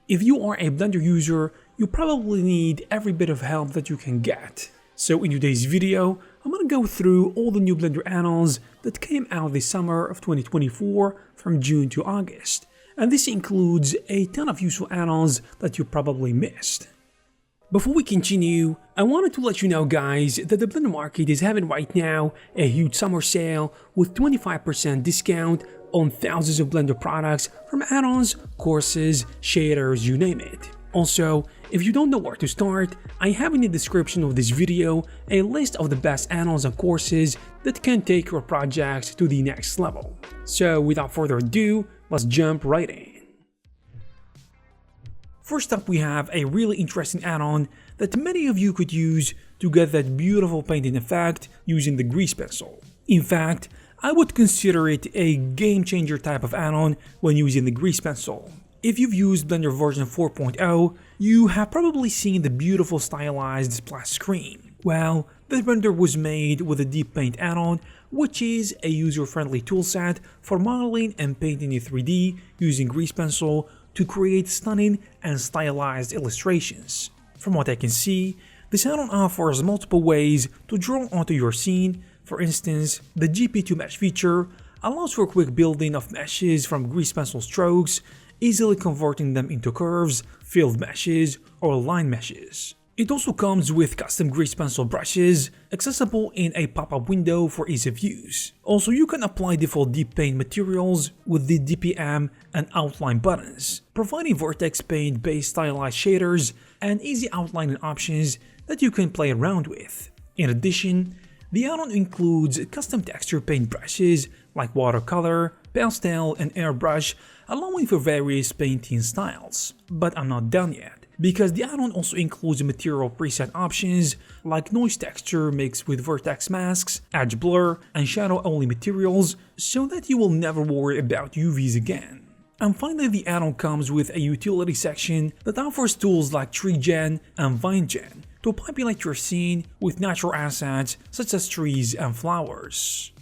If you are a Blender user, you probably need every bit of help that you can get. So in today's video, I'm gonna go through all the new Blender add-ons that came out this summer of 2024 from June to August. And this includes a ton of useful add-ons that you probably missed. Before we continue, I wanted to let you know guys that the Blender market is having right now a huge summer sale with 25% discount on thousands of Blender products from add-ons, courses, shaders, you name it. Also, if you don't know where to start, I have in the description of this video a list of the best add-ons and courses that can take your projects to the next level. So without further ado, let's jump right in. First up, we have a really interesting add-on that many of you could use to get that beautiful painting effect using the grease pencil. In fact, I would consider it a game changer type of add-on when using the grease pencil. If you've used Blender version 4.0, you have probably seen the beautiful stylized splash screen. Well, this render was made with a deep paint add-on, which is a user-friendly toolset for modeling and painting in 3D using grease pencil to create stunning and stylized illustrations. From what I can see, this add-on offers multiple ways to draw onto your scene. For instance, the GP2 mesh feature allows for quick building of meshes from grease pencil strokes, easily converting them into curves, filled meshes, or line meshes. It also comes with custom grease pencil brushes, accessible in a pop-up window for ease of use. Also, you can apply default deep paint materials with the DPM and outline buttons, providing vertex paint based stylized shaders and easy outlining options that you can play around with. In addition, the add-on includes custom texture paint brushes like watercolor, pastel, and airbrush, allowing for various painting styles. But I'm not done yet, because the add-on also includes material preset options like noise texture mixed with vertex masks, edge blur, and shadow only materials, so that you will never worry about UVs again. And finally, the add-on comes with a utility section that offers tools like TreeGen and VineGen to populate your scene with natural assets such as trees and flowers.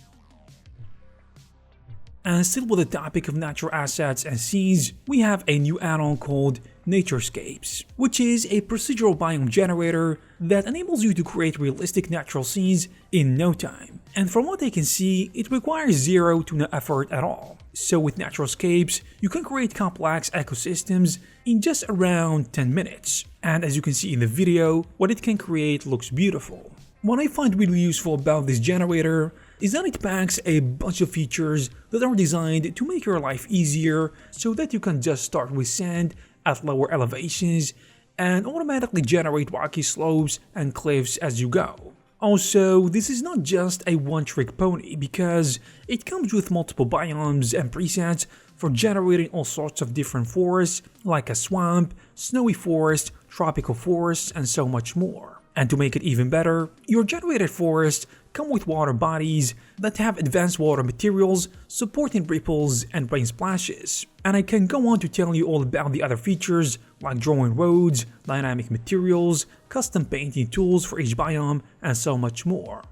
And still with the topic of natural assets and scenes, we have a new add-on called Naturescapes, which is a procedural biome generator that enables you to create realistic natural scenes in no time. And from what I can see, it requires zero to no effort at all. So with Naturescapes, you can create complex ecosystems in just around 10 minutes. And as you can see in the video, what it can create looks beautiful. What I find really useful about this generator is that it packs a bunch of features that are designed to make your life easier, so that you can just start with sand at lower elevations and automatically generate rocky slopes and cliffs as you go. Also, this is not just a one-trick pony, because it comes with multiple biomes and presets for generating all sorts of different forests, like a swamp, snowy forest, tropical forests, and so much more. And to make it even better, your generated forests come with water bodies that have advanced water materials supporting ripples and rain splashes. And I can go on to tell you all about the other features like drawing roads, dynamic materials, custom painting tools for each biome, and so much more.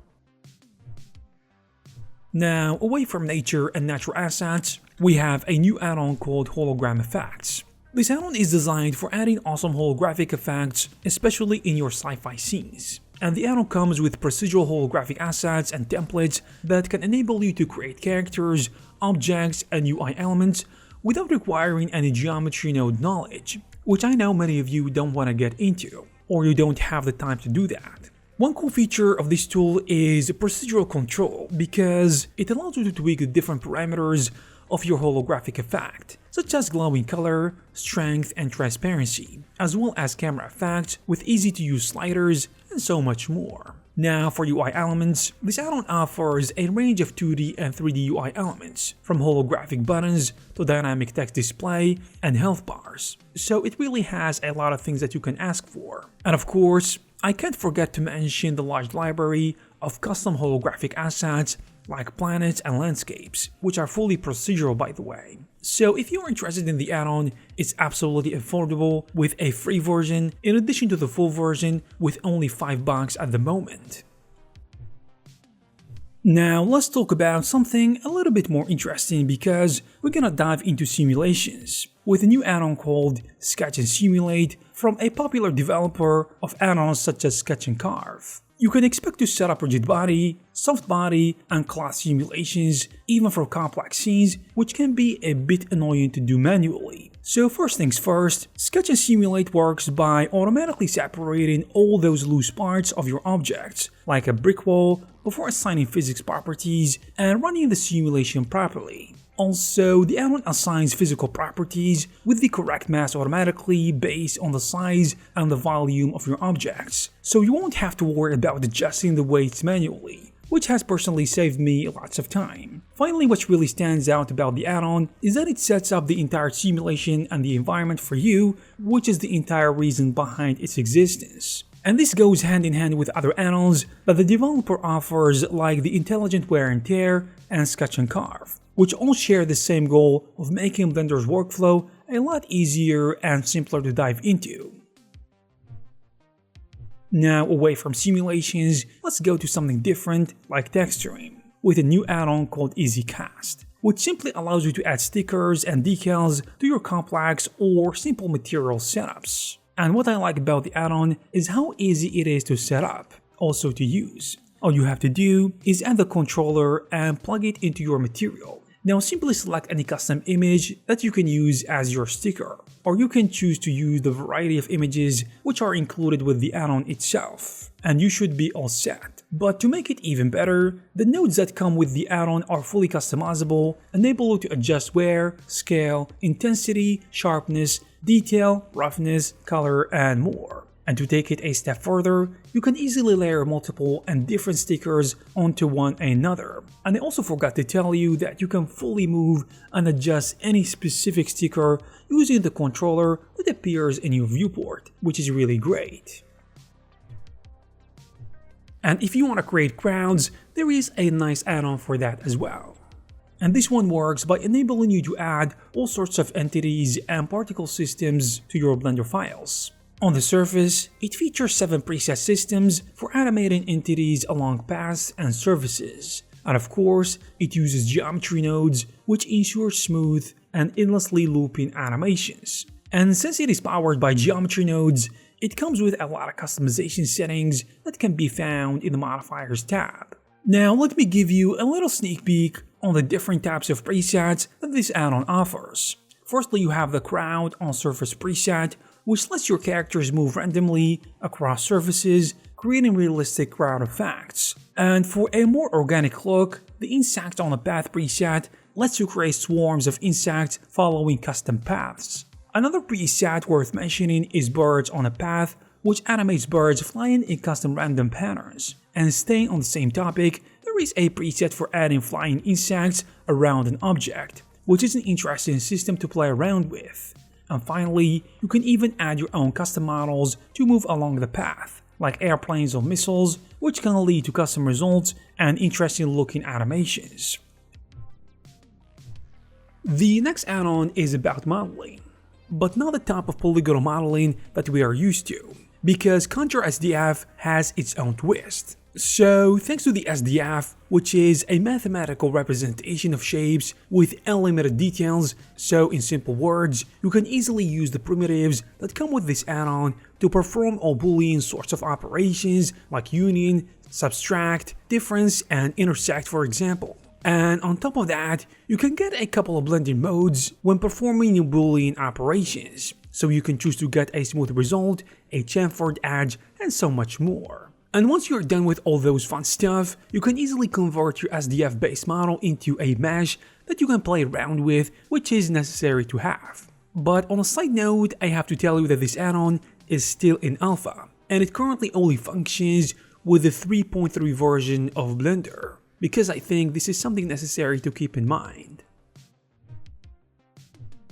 Now, away from nature and natural assets, we have a new add-on called Hologram Fxs. This add-on is designed for adding awesome holographic effects, especially in your sci-fi scenes. And the add-on comes with procedural holographic assets and templates that can enable you to create characters, objects, and UI elements without requiring any geometry node knowledge, which I know many of you don't want to get into, or you don't have the time to do that. One cool feature of this tool is procedural control, because it allows you to tweak the different parameters of your holographic effect, such as glowing color, strength, and transparency, as well as camera effects with easy-to-use sliders and so much more. Now for UI elements, this add-on offers a range of 2D and 3D UI elements, from holographic buttons to dynamic text display and health bars, so it really has a lot of things that you can ask for. And of course, I can't forget to mention the large library of custom holographic assets like planets and landscapes, which are fully procedural by the way. So if you're interested in the add-on, it's absolutely affordable with a free version in addition to the full version with only $5 at the moment. Now let's talk about something a little bit more interesting because we're gonna dive into simulations with a new add-on called Sketch and Simulate from a popular developer of add-ons such as Sketch and Carve. You can expect to set up rigid body, soft body, and class simulations even for complex scenes, which can be a bit annoying to do manually. So first things first, Sketch and Simulate works by automatically separating all those loose parts of your objects, like a brick wall, before assigning physics properties and running the simulation properly. Also, the add-on assigns physical properties with the correct mass automatically based on the size and the volume of your objects, so you won't have to worry about adjusting the weights manually, which has personally saved me lots of time. Finally, what really stands out about the add-on is that it sets up the entire simulation and the environment for you, which is the entire reason behind its existence. And this goes hand in hand with other add-ons that the developer offers, like the Intelligent Wear and Tear and Sketch and Carve, which all share the same goal of making Blender's workflow a lot easier and simpler to dive into. Now, away from simulations, let's go to something different like texturing, with a new add-on called EasyCast, which simply allows you to add stickers and decals to your complex or simple material setups. And what I like about the add-on is how easy it is to set up, also to use. All you have to do is add the controller and plug it into your material. Now simply select any custom image that you can use as your sticker, or you can choose to use the variety of images which are included with the add-on itself, and you should be all set. But to make it even better, the nodes that come with the add-on are fully customizable, enable you to adjust wear, scale, intensity, sharpness, detail, roughness, color, and more. And to take it a step further, you can easily layer multiple and different stickers onto one another. And I also forgot to tell you that you can fully move and adjust any specific sticker using the controller that appears in your viewport, which is really great. And if you want to create crowds, there is a nice add-on for that as well. And this one works by enabling you to add all sorts of entities and particle systems to your Blender files. On the surface, it features 7 preset systems for animating entities along paths and surfaces. And of course, it uses geometry nodes, which ensure smooth and endlessly looping animations. And since it is powered by geometry nodes, it comes with a lot of customization settings that can be found in the Modifiers tab. Now let me give you a little sneak peek on the different types of presets that this add-on offers. Firstly, you have the Crowd on Surface preset, which lets your characters move randomly across surfaces, creating realistic crowd effects. And for a more organic look, the Insect on a Path preset lets you create swarms of insects following custom paths. Another preset worth mentioning is Birds on a Path, which animates birds flying in custom random patterns. And staying on the same topic, there is a preset for adding flying insects around an object, which is an interesting system to play around with. And finally, you can even add your own custom models to move along the path, like airplanes or missiles, which can lead to custom results and interesting looking animations. The next add-on is about modeling, but not the type of polygonal modeling that we are used to, because Conjuresdf has its own twist. So thanks to the SDF, which is a mathematical representation of shapes with unlimited details, so in simple words, you can easily use the primitives that come with this add-on to perform all Boolean sorts of operations like union, subtract, difference, and intersect, for example. And on top of that, you can get a couple of blending modes when performing your Boolean operations, so you can choose to get a smooth result, a chamfered edge, and so much more. And once you're done with all those fun stuff, you can easily convert your SDF based model into a mesh that you can play around with, which is necessary to have. But on a side note, I have to tell you that this add-on is still in alpha, and it currently only functions with the 3.3 version of Blender, because I think this is something necessary to keep in mind.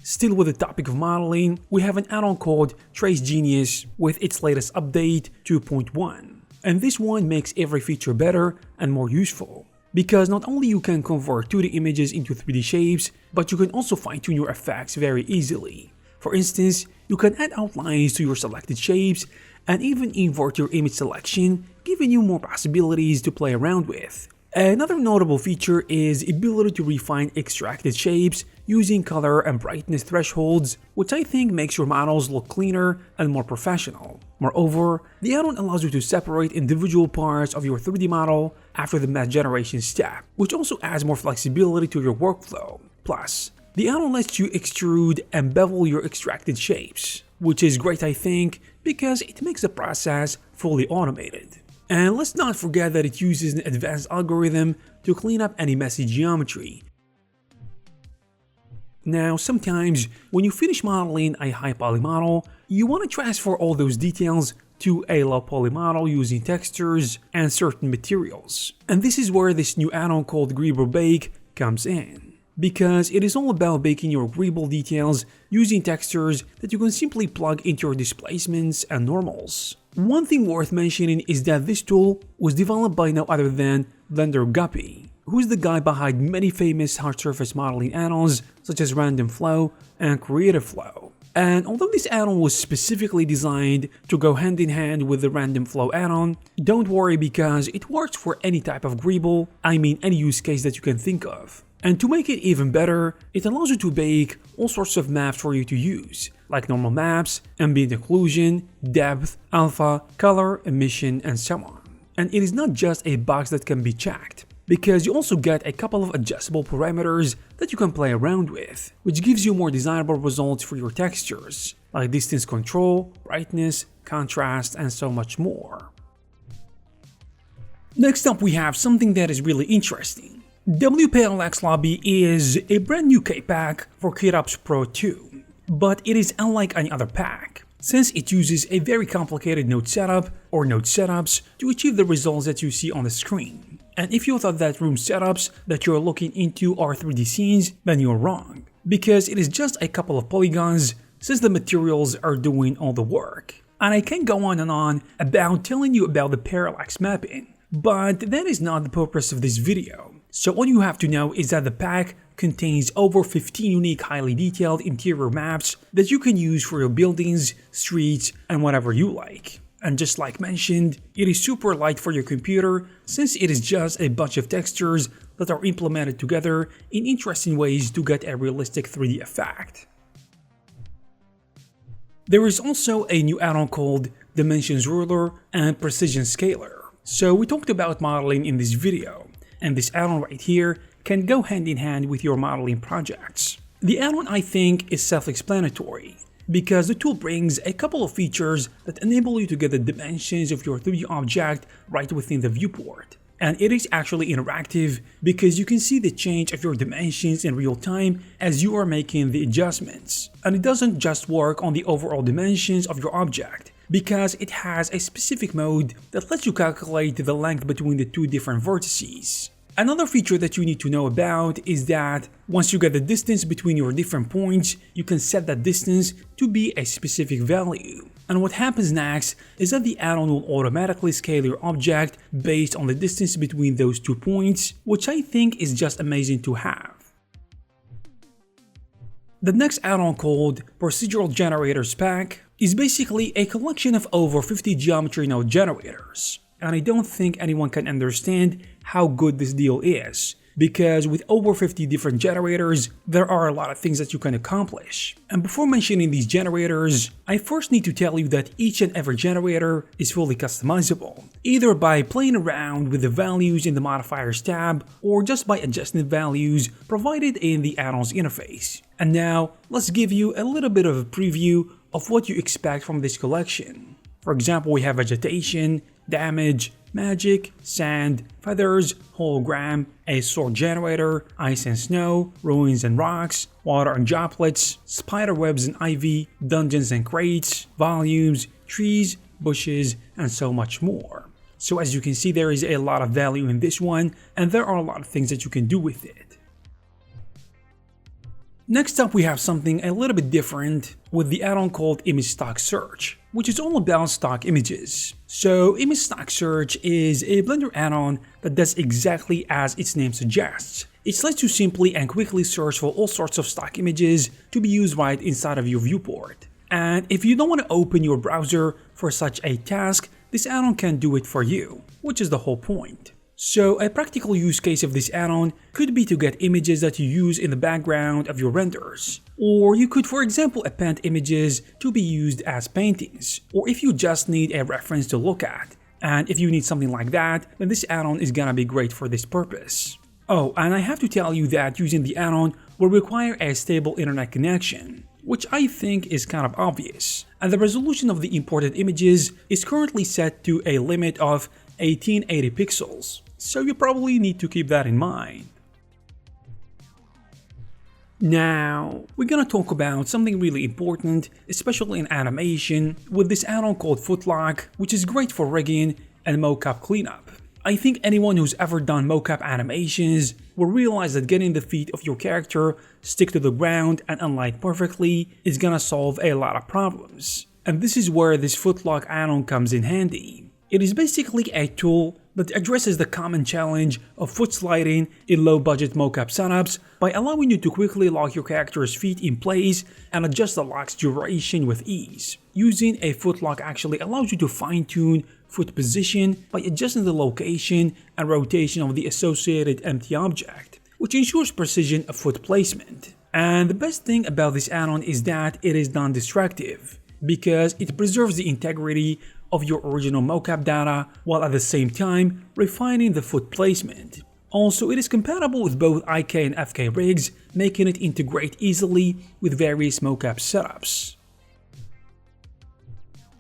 Still with the topic of modeling, we have an add-on called Tracegenius with its latest update 2.1. And this one makes every feature better and more useful, because not only you can convert 2D images into 3D shapes, but you can also fine-tune your effects very easily. For instance, you can add outlines to your selected shapes and even invert your image selection, giving you more possibilities to play around with. Another notable feature is ability to refine extracted shapes using color and brightness thresholds, which I think makes your models look cleaner and more professional. Moreover, the add-on allows you to separate individual parts of your 3D model after the math generation step, which also adds more flexibility to your workflow. Plus, the add-on lets you extrude and bevel your extracted shapes, which is great I think, because it makes the process fully automated. And let's not forget that it uses an advanced algorithm to clean up any messy geometry. Now, sometimes when you finish modeling a high poly model, you want to transfer all those details to a low poly model using textures and certain materials. And this is where this new add-on called Greeble Bake comes in, because it is all about baking your Greeble details using textures that you can simply plug into your displacements and normals. One thing worth mentioning is that this tool was developed by no other than Blenderkit, who is the guy behind many famous hard surface modeling add-ons such as Random Flow and Creative Flow. And although this add-on was specifically designed to go hand in hand with the Random Flow add-on, don't worry because it works for any type of Greeble, I mean any use case that you can think of. And to make it even better, it allows you to bake all sorts of maps for you to use, like normal maps, ambient occlusion, depth, alpha, color, emission, and so on. And it is not just a box that can be checked, because you also get a couple of adjustable parameters that you can play around with, which gives you more desirable results for your textures, like distance control, brightness, contrast, and so much more. Next up we have something that is really interesting. Wparallax Lobby is a brand new key pack for Hologram Pro 2, but it is unlike any other pack, since it uses a very complicated node setup or node setups to achieve the results that you see on the screen. And if you thought that room setups that you're looking into are 3D scenes, then you're wrong, because it is just a couple of polygons since the materials are doing all the work. And I can go on and on about telling you about the parallax mapping, but that is not the purpose of this video. So all you have to know is that the pack contains over 15 unique highly detailed interior maps that you can use for your buildings, streets, and whatever you like. And just like mentioned, it is super light for your computer since it is just a bunch of textures that are implemented together in interesting ways to get a realistic 3D effect. There is also a new add-on called Dimensions Ruler and Precision Scaler. So we talked about modeling in this video, and this add-on right here can go hand in hand with your modeling projects. The add-on I think is self-explanatory, because the tool brings a couple of features that enable you to get the dimensions of your 3D object right within the viewport. And it is actually interactive because you can see the change of your dimensions in real time as you are making the adjustments. And it doesn't just work on the overall dimensions of your object, because it has a specific mode that lets you calculate the length between the two different vertices. Another feature that you need to know about is that once you get the distance between your different points, you can set that distance to be a specific value. And what happens next is that the add-on will automatically scale your object based on the distance between those 2 points, which I think is just amazing to have. The next add-on called Procedural Generators Pack is basically a collection of over 50 geometry node generators. And I don't think anyone can understand how good this deal is, because with over 50 different generators, there are a lot of things that you can accomplish. And before mentioning these generators, I first need to tell you that each and every generator is fully customizable, either by playing around with the values in the modifiers tab, or just by adjusting the values provided in the add-ons interface. And now, let's give you a little bit of a preview of what you expect from this collection. For example, we have vegetation, damage, magic, sand, feathers, hologram, a sword generator, ice and snow, ruins and rocks, water and droplets, spider webs and ivy, dungeons and crates, volumes, trees, bushes, and so much more. So as you can see, there is a lot of value in this one, and there are a lot of things that you can do with it. Next up we have something a little bit different with the add-on called Image Stock Search, which is all about stock images. So Image Stock Search is a Blender add-on that does exactly as its name suggests. It lets you simply and quickly search for all sorts of stock images to be used right inside of your viewport. And if you don't want to open your browser for such a task, this add-on can do it for you, which is the whole point. So a practical use case of this add-on could be to get images that you use in the background of your renders. Or you could, for example, append images to be used as paintings, or if you just need a reference to look at. And if you need something like that, then this add-on is gonna be great for this purpose. Oh, and I have to tell you that using the add-on will require a stable internet connection, which I think is kind of obvious. And the resolution of the imported images is currently set to a limit of 1880 pixels, so you probably need to keep that in mind. Now, we're gonna talk about something really important, especially in animation, with this add-on called Footlock, which is great for rigging and mocap cleanup. I think anyone who's ever done mocap animations will realize that getting the feet of your character stick to the ground and align perfectly is gonna solve a lot of problems. And this is where this Footlock add-on comes in handy. It is basically a tool that addresses the common challenge of foot sliding in low-budget mocap setups by allowing you to quickly lock your character's feet in place and adjust the lock's duration with ease. Using a footlock actually allows you to fine-tune foot position by adjusting the location and rotation of the associated empty object, which ensures precision of foot placement. And the best thing about this add-on is that it is non-destructive, because it preserves the integrity of your original mocap data while at the same time refining the foot placement. Also, it is compatible with both IK and FK rigs, making it integrate easily with various mocap setups.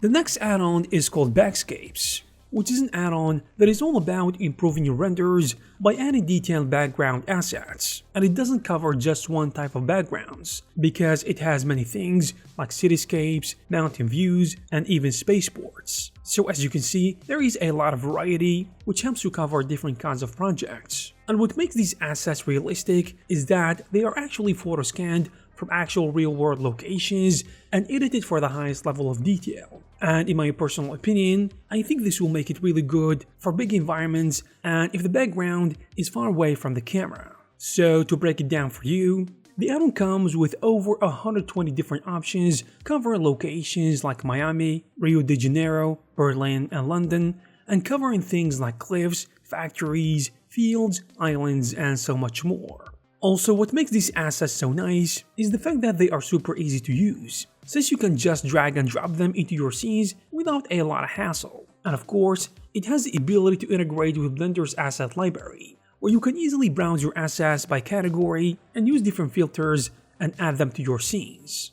The next add-on is called Backscapes, which is an add-on that is all about improving your renders by adding detailed background assets. And it doesn't cover just one type of backgrounds, because it has many things like cityscapes, mountain views, and even spaceports. So as you can see, there is a lot of variety, which helps you cover different kinds of projects. And what makes these assets realistic is that they are actually photo scanned from actual real-world locations and edited for the highest level of detail. And in my personal opinion, I think this will make it really good for big environments and if the background is far away from the camera. So to break it down for you, the add-on comes with over 120 different options covering locations like Miami, Rio de Janeiro, Berlin, and London, and covering things like cliffs, factories, fields, islands, and so much more. Also, what makes these assets so nice is the fact that they are super easy to use, since you can just drag and drop them into your scenes without a lot of hassle. And of course, it has the ability to integrate with Blender's asset library, where you can easily browse your assets by category and use different filters and add them to your scenes.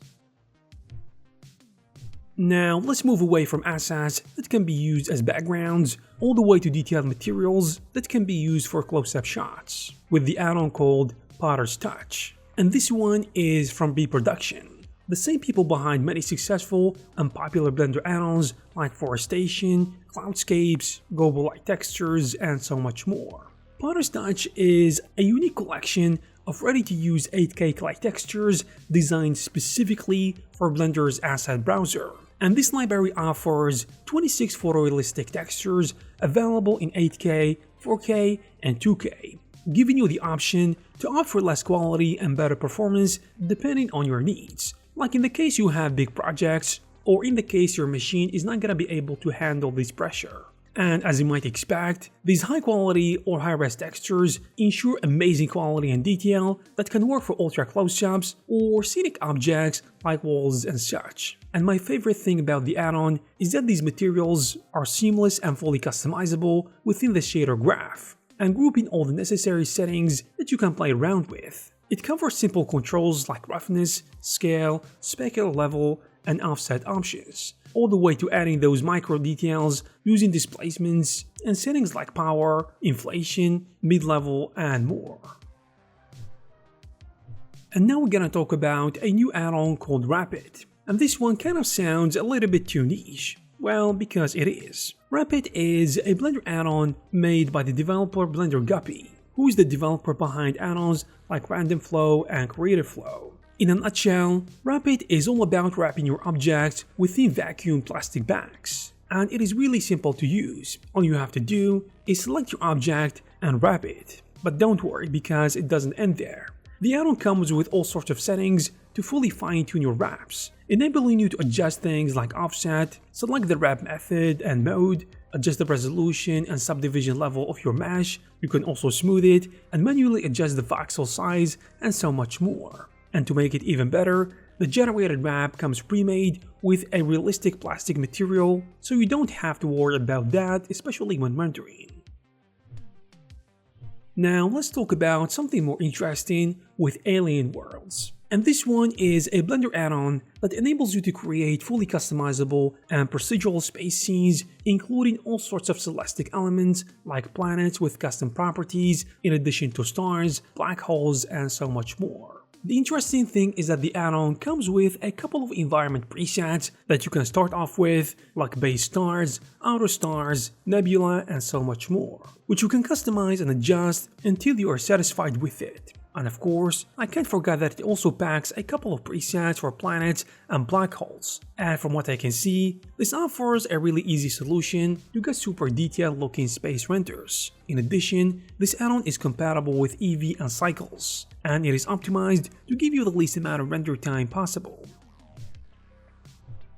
Now, let's move away from assets that can be used as backgrounds, all the way to detailed materials that can be used for close-up shots, with the add-on called Potter's Touch. And this one is from Reproduction, the same people behind many successful and popular Blender add-ons like Forestation, Cloudscapes, Global Light Textures, and so much more. Potter's Touch is a unique collection of ready-to-use 8K clay textures designed specifically for Blender's asset browser. And this library offers 26 photorealistic textures available in 8K, 4K, and 2K, giving you the option to opt for less quality and better performance depending on your needs, like in the case you have big projects, or in the case your machine is not gonna be able to handle this pressure. And as you might expect, these high quality or high-res textures ensure amazing quality and detail that can work for ultra close-ups or scenic objects like walls and such. And my favorite thing about the add-on is that these materials are seamless and fully customizable within the shader graph, and grouping all the necessary settings that you can play around with. It covers simple controls like roughness, scale, specular level, and offset options, all the way to adding those micro details using displacements and settings like power, inflation, mid-level, and more. And now we're gonna talk about a new add-on called Wrapit, and this one kind of sounds a little bit too niche. Well, because it is. Wrapit is a Blender add-on made by the developer Blenderkit, who is the developer behind add-ons like Random Flow and Creative Flow. In a nutshell, Wrapit is all about wrapping your objects within vacuum plastic bags, and it is really simple to use. All you have to do is select your object and wrap it. But don't worry, because it doesn't end there. The add-on comes with all sorts of settings to fully fine-tune your wraps, enabling you to adjust things like offset, select the wrap method and mode, adjust the resolution and subdivision level of your mesh. You can also smooth it and manually adjust the voxel size and so much more. And to make it even better, the generated wrap comes pre-made with a realistic plastic material, so you don't have to worry about that, especially when rendering. Now let's talk about something more interesting with alien worlds. And this one is a Blender add-on that enables you to create fully customizable and procedural space scenes, including all sorts of celestic elements like planets with custom properties, in addition to stars, black holes, and so much more. The interesting thing is that the add-on comes with a couple of environment presets that you can start off with, like base stars, outer stars, nebula, and so much more, which you can customize and adjust until you are satisfied with it. And of course, I can't forget that it also packs a couple of presets for planets and black holes, and from what I can see, this offers a really easy solution to get super detailed looking space renders. In addition, this add-on is compatible with Eevee and Cycles, and it is optimized to give you the least amount of render time possible.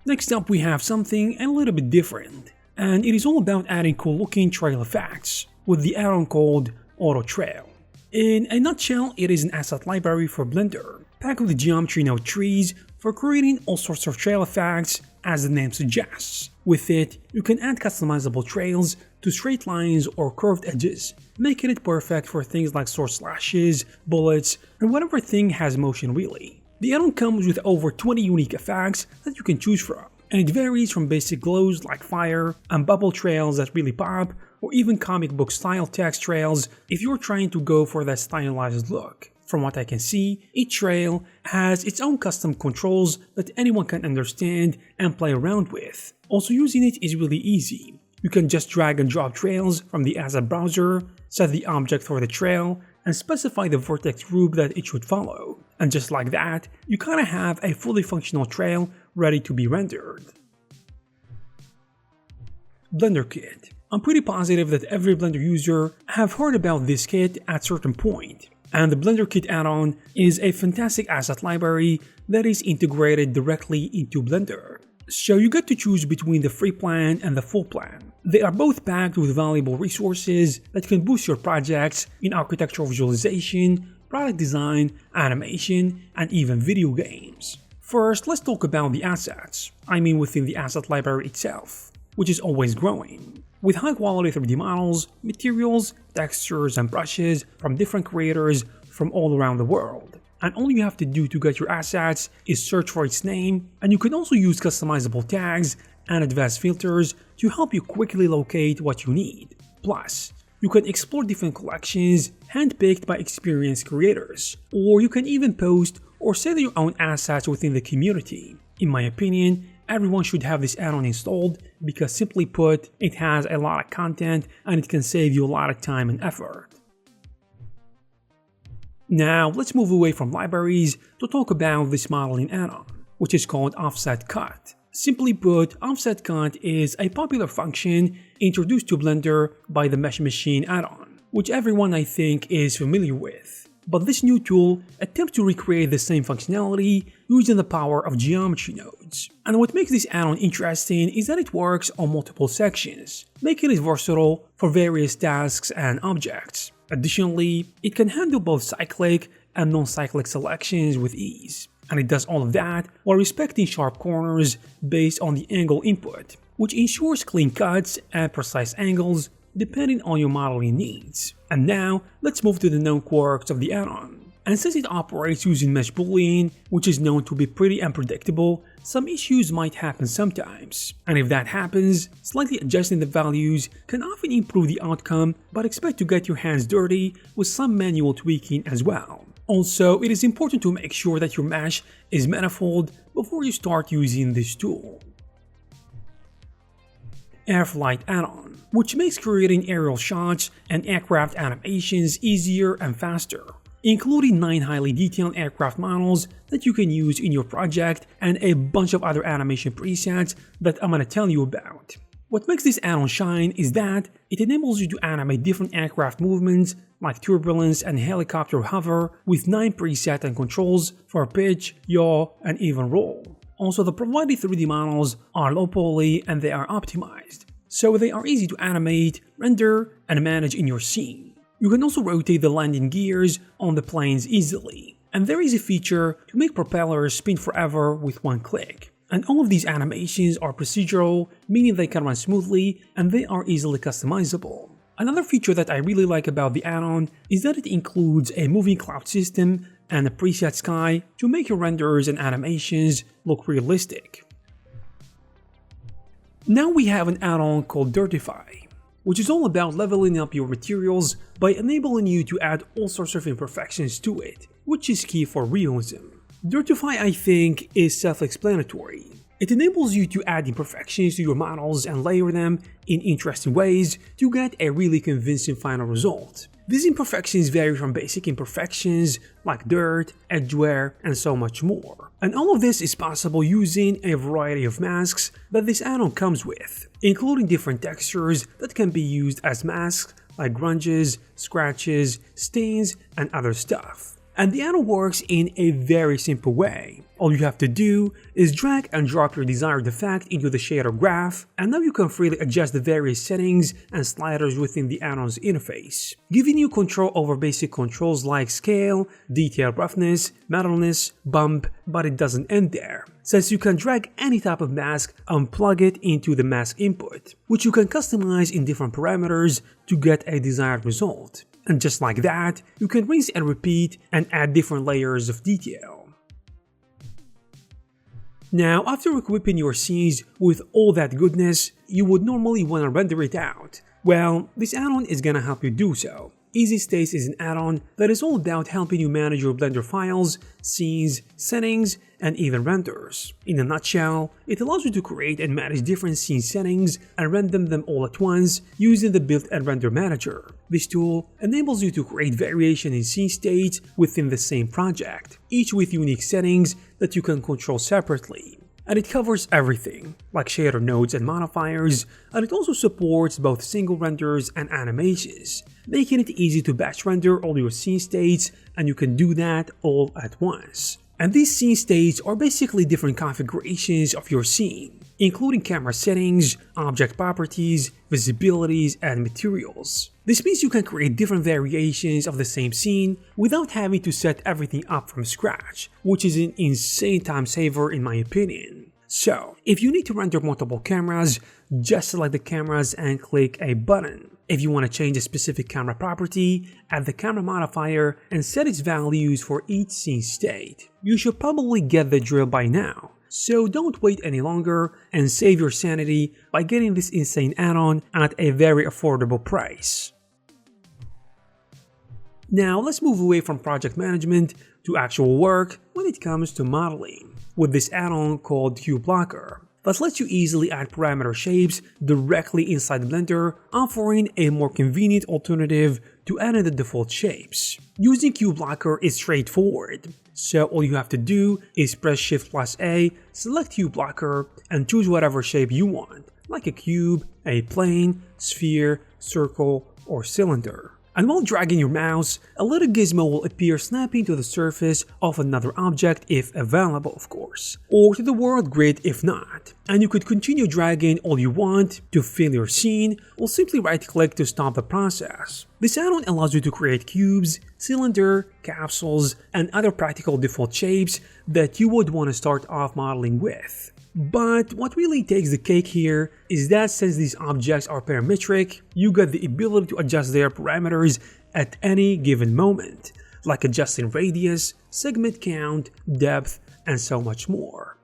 Next up we have something a little bit different, and it is all about adding cool looking trail effects with the add-on called Autotrail. In a nutshell, it is an asset library for Blender, packed with geometry node trees for creating all sorts of trail effects, as the name suggests. With it, you can add customizable trails to straight lines or curved edges, making it perfect for things like sword slashes, bullets, and whatever thing has motion really. The add-on comes with over 20 unique effects that you can choose from, and it varies from basic glows like fire and bubble trails that really pop, or even comic book style text trails if you're trying to go for that stylized look. From what I can see, each trail has its own custom controls that anyone can understand and play around with. Also, using it is really easy. You can just drag and drop trails from the asset browser, set the object for the trail, and specify the vertex group that it should follow. And just like that, you kinda have a fully functional trail ready to be rendered. Blenderkit. I'm pretty positive that every Blender user have heard about this kit at certain point, and the Blenderkit add-on is a fantastic asset library that is integrated directly into Blender. So you get to choose between the free plan and the full plan. They are both packed with valuable resources that can boost your projects in architectural visualization, product design, animation, and even video games. First, let's talk about the assets, within the asset library itself, which is always growing. With high quality 3D models, materials, textures, and brushes from different creators from all around the world. And all you have to do to get your assets is search for its name, and you can also use customizable tags and advanced filters to help you quickly locate what you need. Plus, you can explore different collections handpicked by experienced creators, or you can even post or sell your own assets within the community. In my opinion, everyone should have this add-on installed because, simply put, it has a lot of content and it can save you a lot of time and effort. Now let's move away from libraries to talk about this modeling add-on, which is called Offset Cut. Simply put, Offset Cut is a popular function introduced to Blender by the Mesh Machine add-on, which everyone I think is familiar with. But this new tool attempts to recreate the same functionality using the power of geometry nodes. And what makes this add-on interesting is that it works on multiple sections, making it versatile for various tasks and objects. Additionally, it can handle both cyclic and non-cyclic selections with ease. And it does all of that while respecting sharp corners based on the angle input, which ensures clean cuts and precise angles depending on your modeling needs. And now, let's move to the known quirks of the add-on. And since it operates using mesh boolean, which is known to be pretty unpredictable, some issues might happen sometimes. And if that happens, slightly adjusting the values can often improve the outcome, but expect to get your hands dirty with some manual tweaking as well. Also, it is important to make sure that your mesh is manifold before you start using this tool. Airflight add-on, which makes creating aerial shots and aircraft animations easier and faster, including 9 highly detailed aircraft models that you can use in your project and a bunch of other animation presets that I'm gonna tell you about. What makes this add-on shine is that it enables you to animate different aircraft movements like turbulence and helicopter hover with 9 presets and controls for pitch, yaw, and even roll. Also, the provided 3D models are low poly and they are optimized, so they are easy to animate, render, and manage in your scene. You can also rotate the landing gears on the planes easily, and there is a feature to make propellers spin forever with one click. And all of these animations are procedural, meaning they can run smoothly and they are easily customizable. Another feature that I really like about the add-on is that it includes a moving cloud system and a preset sky to make your renders and animations look realistic. Now we have an add-on called Dirtify, which is all about leveling up your materials by enabling you to add all sorts of imperfections to it, which is key for realism. Dirtify, I think, is self-explanatory. It enables you to add imperfections to your models and layer them in interesting ways to get a really convincing final result. These imperfections vary from basic imperfections like dirt, edge wear, and so much more. And all of this is possible using a variety of masks that this add-on comes with, including different textures that can be used as masks like grunges, scratches, stains, and other stuff. And the add-on works in a very simple way. All you have to do is drag and drop your desired effect into the shader graph, and now you can freely adjust the various settings and sliders within the add-on's interface, giving you control over basic controls like scale, detail roughness, metalness, bump, but it doesn't end there, since you can drag any type of mask and plug it into the mask input, which you can customize in different parameters to get a desired result. And just like that, you can rinse and repeat and add different layers of detail. Now, after equipping your scenes with all that goodness, you would normally want to render it out. Well, this add-on is gonna help you do so. Easystates is an add-on that is all about helping you manage your Blender files, scenes, settings, and even renders. In a nutshell, it allows you to create and manage different scene settings and render them all at once using the Build and Render Manager. This tool enables you to create variation in scene states within the same project, each with unique settings that you can control separately. And it covers everything, like shader nodes and modifiers, and it also supports both single renders and animations, making it easy to batch render all your scene states, and you can do that all at once. And these scene states are basically different configurations of your scene, including camera settings, object properties, visibilities, and materials. This means you can create different variations of the same scene without having to set everything up from scratch, which is an insane time saver in my opinion. So, if you need to render multiple cameras, just select the cameras and click a button. If you want to change a specific camera property, add the camera modifier and set its values for each scene state. You should probably get the drill by now. So don't wait any longer and save your sanity by getting this insane add-on at a very affordable price. Now let's move away from project management to actual work when it comes to modeling, with this add-on called Qblocker that lets you easily add parameter shapes directly inside Blender, offering a more convenient alternative to adding the default shapes. Using Qblocker is straightforward. So all you have to do is press Shift+A, select Qblocker, and choose whatever shape you want, like a cube, a plane, sphere, circle, or cylinder. And while dragging your mouse, a little gizmo will appear snapping to the surface of another object if available, of course, or to the world grid if not. And you could continue dragging all you want to fill your scene, or simply right-click to stop the process. This add-on allows you to create cubes, cylinder, capsules, and other practical default shapes that you would want to start off modeling with. But what really takes the cake here is that since these objects are parametric, you get the ability to adjust their parameters at any given moment, like adjusting radius, segment count, depth, and so much more.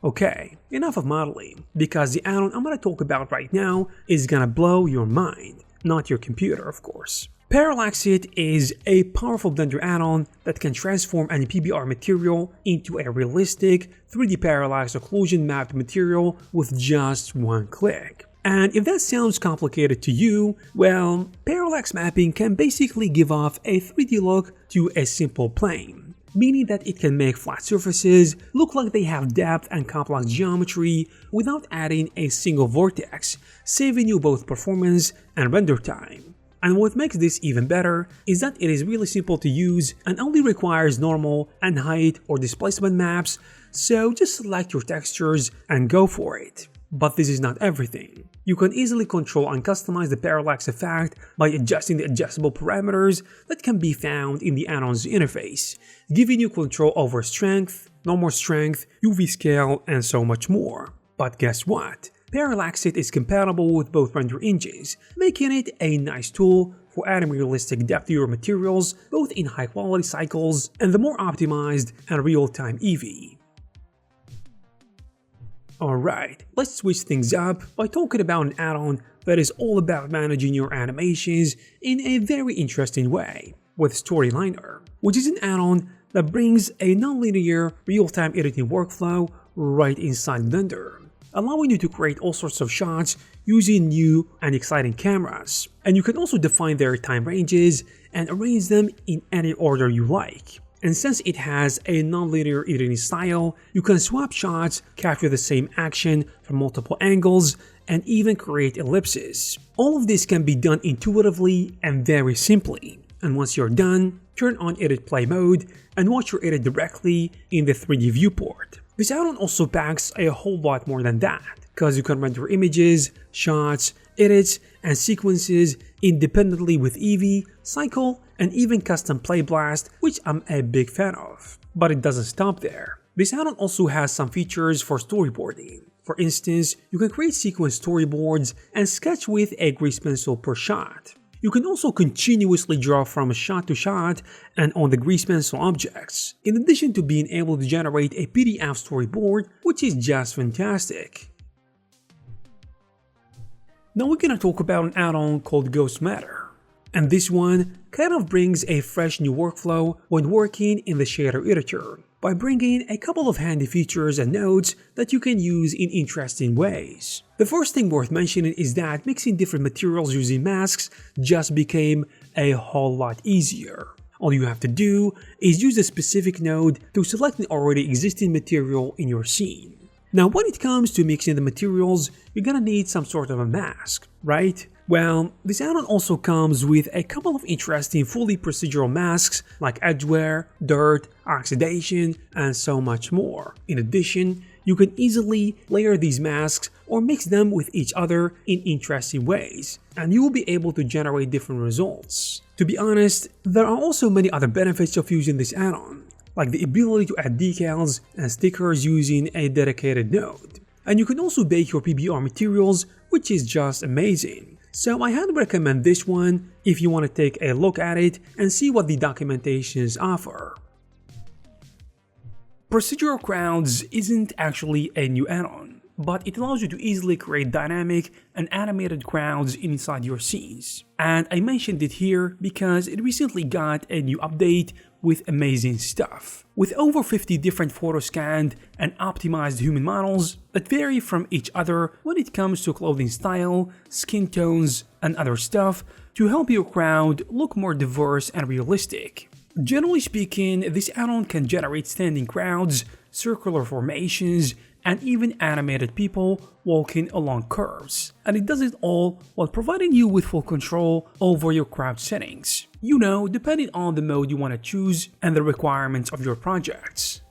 Okay, enough of modeling, because the add-on I'm going to talk about right now is gonna blow your mind, not your computer of course. Parallax It is a powerful Blender add-on that can transform any PBR material into a realistic 3D parallax occlusion mapped material with just one click. And if that sounds complicated to you, well, parallax mapping can basically give off a 3D look to a simple plane. meaning that it can make flat surfaces look like they have depth and complex geometry without adding a single vortex, saving you both performance and render time. And what makes this even better is that it is really simple to use and only requires normal and height or displacement maps, so just select your textures and go for it. But this is not everything. You can easily control and customize the parallax effect by adjusting the adjustable parameters that can be found in the add-ons interface, giving you control over strength, normal strength, UV scale, and so much more. But guess what? Parallax It is compatible with both render engines, making it a nice tool for adding realistic depth to your materials, both in high quality cycles and the more optimized and real-time Eevee. Alright, let's switch things up by talking about an add-on that is all about managing your animations in a very interesting way, with Storyliner, which is an add-on that brings a non-linear real-time editing workflow right inside Blender, allowing you to create all sorts of shots using new and exciting cameras. And you can also define their time ranges and arrange them in any order you like. And since it has a non-linear editing style, you can swap shots, capture the same action from multiple angles, and even create ellipses. All of this can be done intuitively and very simply. And once you're done, turn on Edit Play mode and watch your edit directly in the 3D viewport. This add-on also packs a whole lot more than that, because you can render images, shots, edits, and sequences independently with Eevee, Cycle, and even custom Play Blast, which I'm a big fan of. But it doesn't stop there. This add-on also has some features for storyboarding. For instance, you can create sequence storyboards and sketch with a grease pencil per shot. You can also continuously draw from shot to shot and on the grease pencil objects, in addition to being able to generate a PDF storyboard, which is just fantastic. Now we're gonna talk about an add-on called Ghost Matter. And this one kind of brings a fresh new workflow when working in the shader editor, by bringing a couple of handy features and nodes that you can use in interesting ways. The first thing worth mentioning is that mixing different materials using masks just became a whole lot easier. All you have to do is use a specific node to select an already existing material in your scene. Now when it comes to mixing the materials, you're gonna need some sort of a mask, right? Well, this add-on also comes with a couple of interesting fully procedural masks like edgeware, dirt, oxidation, and so much more. In addition, you can easily layer these masks or mix them with each other in interesting ways, and you will be able to generate different results. To be honest, there are also many other benefits of using this add-on, like the ability to add decals and stickers using a dedicated node. And you can also bake your PBR materials, which is just amazing. So I highly recommend this one if you want to take a look at it and see what the documentations offer. Procedural Crowds isn't actually a new add-on, but it allows you to easily create dynamic and animated crowds inside your scenes. And I mentioned it here because it recently got a new update with amazing stuff. With over 50 different photo scanned and optimized human models that vary from each other when it comes to clothing style, skin tones, and other stuff to help your crowd look more diverse and realistic. Generally speaking, this add-on can generate standing crowds, circular formations, and even animated people walking along curves. And it does it all while providing you with full control over your crowd settings. You know, depending on the mode you want to choose and the requirements of your projects.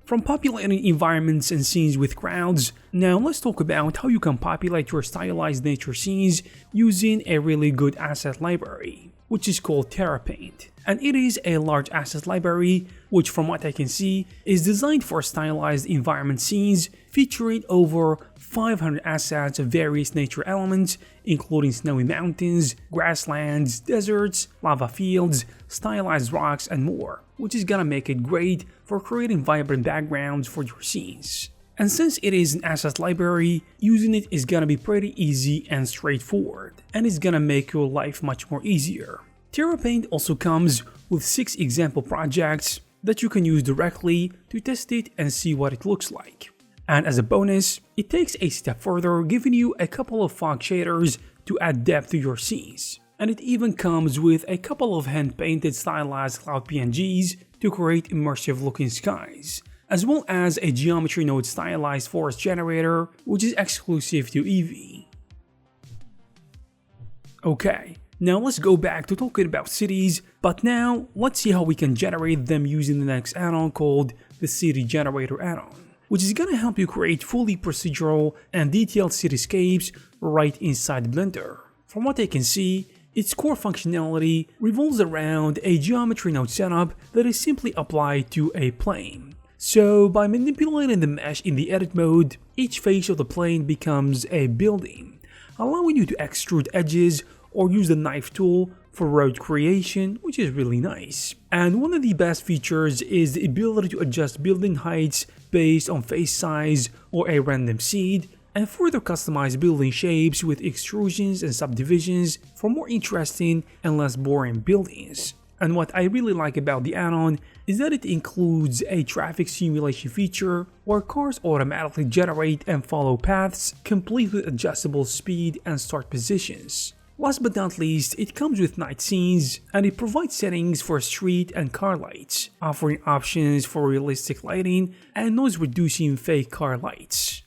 From populating environments and scenes with crowds, now let's talk about how you can populate your stylized nature scenes using a really good asset library, which is called Terra Paint. And it is a large asset library, which from what I can see, is designed for stylized environment scenes featuring over 500 assets of various nature elements, including snowy mountains, grasslands, deserts, lava fields, stylized rocks, and more, which is gonna make it great for creating vibrant backgrounds for your scenes. And since it is an asset library, using it is gonna be pretty easy and straightforward, and it's gonna make your life much more easier. Terra Paint also comes with 6 example projects that you can use directly to test it and see what it looks like. And as a bonus, it takes a step further, giving you a couple of fog shaders to add depth to your scenes. and it even comes with a couple of hand-painted stylized cloud PNGs to create immersive looking skies, as well as a geometry node stylized forest generator, which is exclusive to Eevee. Okay, now let's go back to talking about cities, but now let's see how we can generate them using the next add-on called the City Generator add-on, which is gonna help you create fully procedural and detailed cityscapes right inside Blender. From what I can see, its core functionality revolves around a geometry node setup that is simply applied to a plane. So by manipulating the mesh in the edit mode, each face of the plane becomes a building, allowing you to extrude edges or use the knife tool for road creation, which is really nice. And one of the best features is the ability to adjust building heights based on face size or a random seed, and further customize building shapes with extrusions and subdivisions for more interesting and less boring buildings. And what I really like about the add-on is that it includes a traffic simulation feature where cars automatically generate and follow paths complete with adjustable speed and start positions. Last but not least, it comes with night scenes, and it provides settings for street and car lights, offering options for realistic lighting and noise-reducing fake car lights.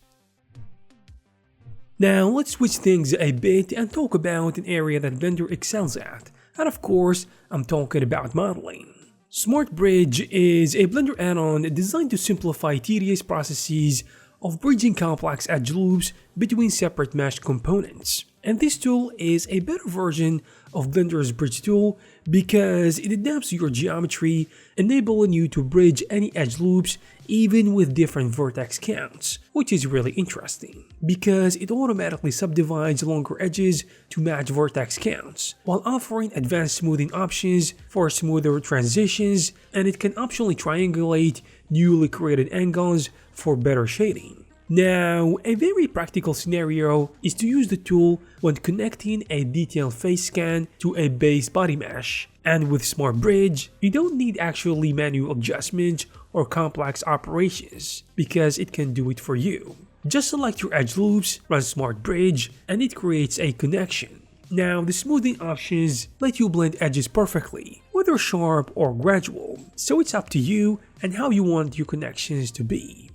Now let's switch things a bit and talk about an area that Blender excels at, and of course, I'm talking about modeling. Smart Bridge is a Blender add-on designed to simplify tedious processes of bridging complex edge loops between separate mesh components. And this tool is a better version of Blender's bridge tool because it adapts to your geometry, enabling you to bridge any edge loops even with different vertex counts, which is really interesting because it automatically subdivides longer edges to match vertex counts, while offering advanced smoothing options for smoother transitions, and it can optionally triangulate newly created angles for better shading. Now, a very practical scenario is to use the tool when connecting a detailed face scan to a base body mesh, and with Smart Bridge, you don't need actually manual adjustments or complex operations because it can do it for you. Just select your edge loops, run Smart Bridge, and it creates a connection. Now, the smoothing options let you blend edges perfectly, whether sharp or gradual, so it's up to you and how you want your connections to be.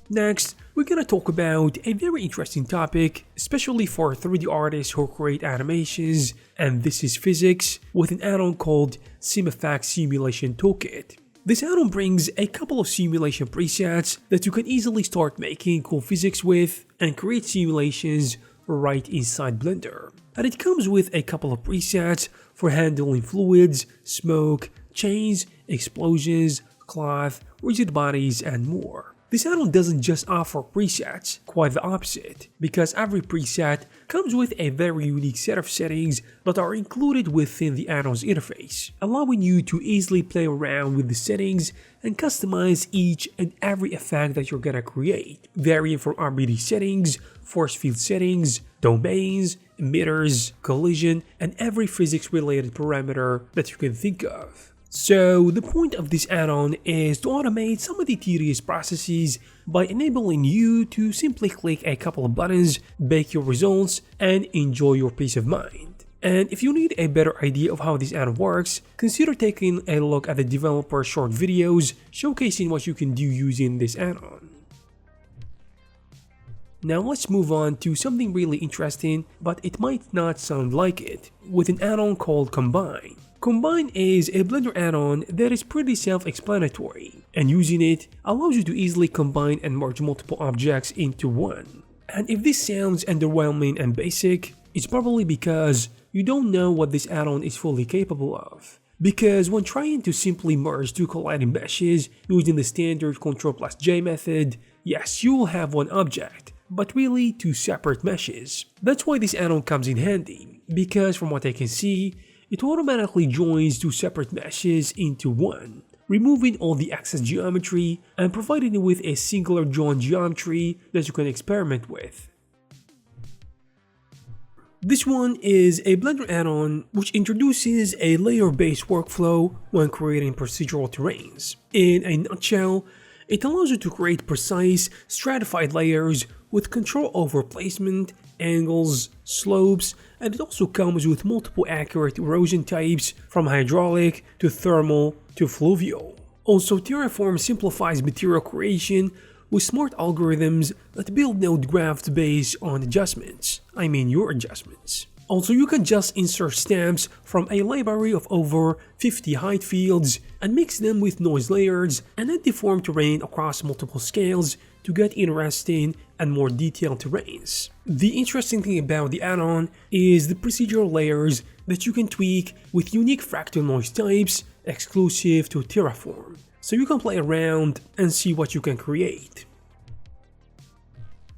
Next, we're gonna talk about a very interesting topic, especially for 3D artists who create animations, and this is physics with an add-on called Fx Simulation Toolkit. This add-on brings a couple of simulation presets that you can easily start making cool physics with and create simulations right inside Blender. And it comes with a couple of presets for handling fluids, smoke, chains, explosions, cloth, rigid bodies, and more. This add-on doesn't just offer presets, quite the opposite, because every preset comes with a very unique set of settings that are included within the add-on's interface, allowing you to easily play around with the settings and customize each and every effect that you're gonna create, varying from RBD settings, force field settings, domains, emitters, collision, and every physics-related parameter that you can think of. So the point of this add-on is to automate some of the tedious processes by enabling you to simply click a couple of buttons, bake your results, and enjoy your peace of mind. And if you need a better idea of how this add-on works, consider taking a look at the developer short videos showcasing what you can do using this add-on. Now let's move on to something really interesting, but it might not sound like it, with an add-on called Combine. Combine is a Blender add-on that is pretty self-explanatory, and using it allows you to easily combine and merge multiple objects into one. And if this sounds underwhelming and basic, it's probably because you don't know what this add-on is fully capable of. Because when trying to simply merge two colliding meshes using the standard Ctrl+J method, yes, you will have one object, but really two separate meshes. That's why this add-on comes in handy, because from what I can see, it automatically joins two separate meshes into one, removing all the excess geometry and providing you with a singular joint geometry that you can experiment with. This one is a Blender add-on which introduces a layer-based workflow when creating procedural terrains. In a nutshell, it allows you to create precise, stratified layers with control over placement, angles, slopes, and it also comes with multiple accurate erosion types from hydraulic to thermal to fluvial. Also, Terraform simplifies material creation with smart algorithms that build node graphs based on adjustments. I mean your adjustments. Also, you can just insert stamps from a library of over 50 height fields and mix them with noise layers and then deform terrain across multiple scales to get interesting and more detailed terrains. The interesting thing about the add-on is the procedural layers that you can tweak with unique fractal noise types exclusive to Terraform, so you can play around and see what you can create.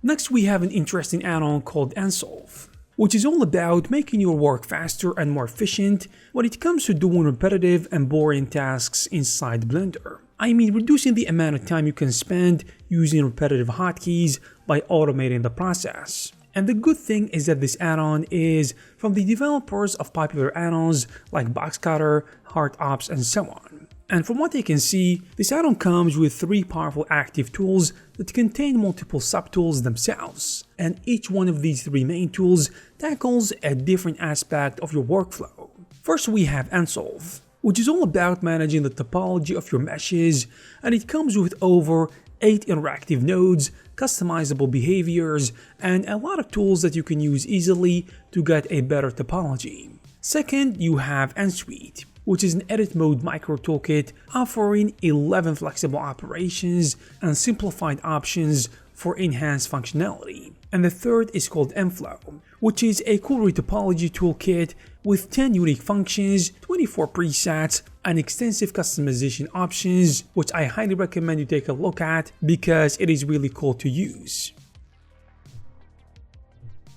Next, we have an interesting add-on called Nsolve, which is all about making your work faster and more efficient when it comes to doing repetitive and boring tasks inside Blender. I mean, reducing the amount of time you can spend using repetitive hotkeys by automating the process. And the good thing is that this add-on is from the developers of popular add-ons like Boxcutter, HeartOps, and so on. And from what I can see, this add-on comes with 3 powerful active tools that contain multiple subtools themselves, and each one of these 3 main tools tackles a different aspect of your workflow. First, we have Nsolve, which is all about managing the topology of your meshes, and it comes with over 8 interactive nodes, customizable behaviors, and a lot of tools that you can use easily to get a better topology. Second, you have Nsuite, which is an edit mode micro toolkit offering 11 flexible operations and simplified options for enhanced functionality. And the third is called Mflow, which is a cool retopology toolkit with 10 unique functions, 24 presets, and extensive customization options, which I highly recommend you take a look at because it is really cool to use.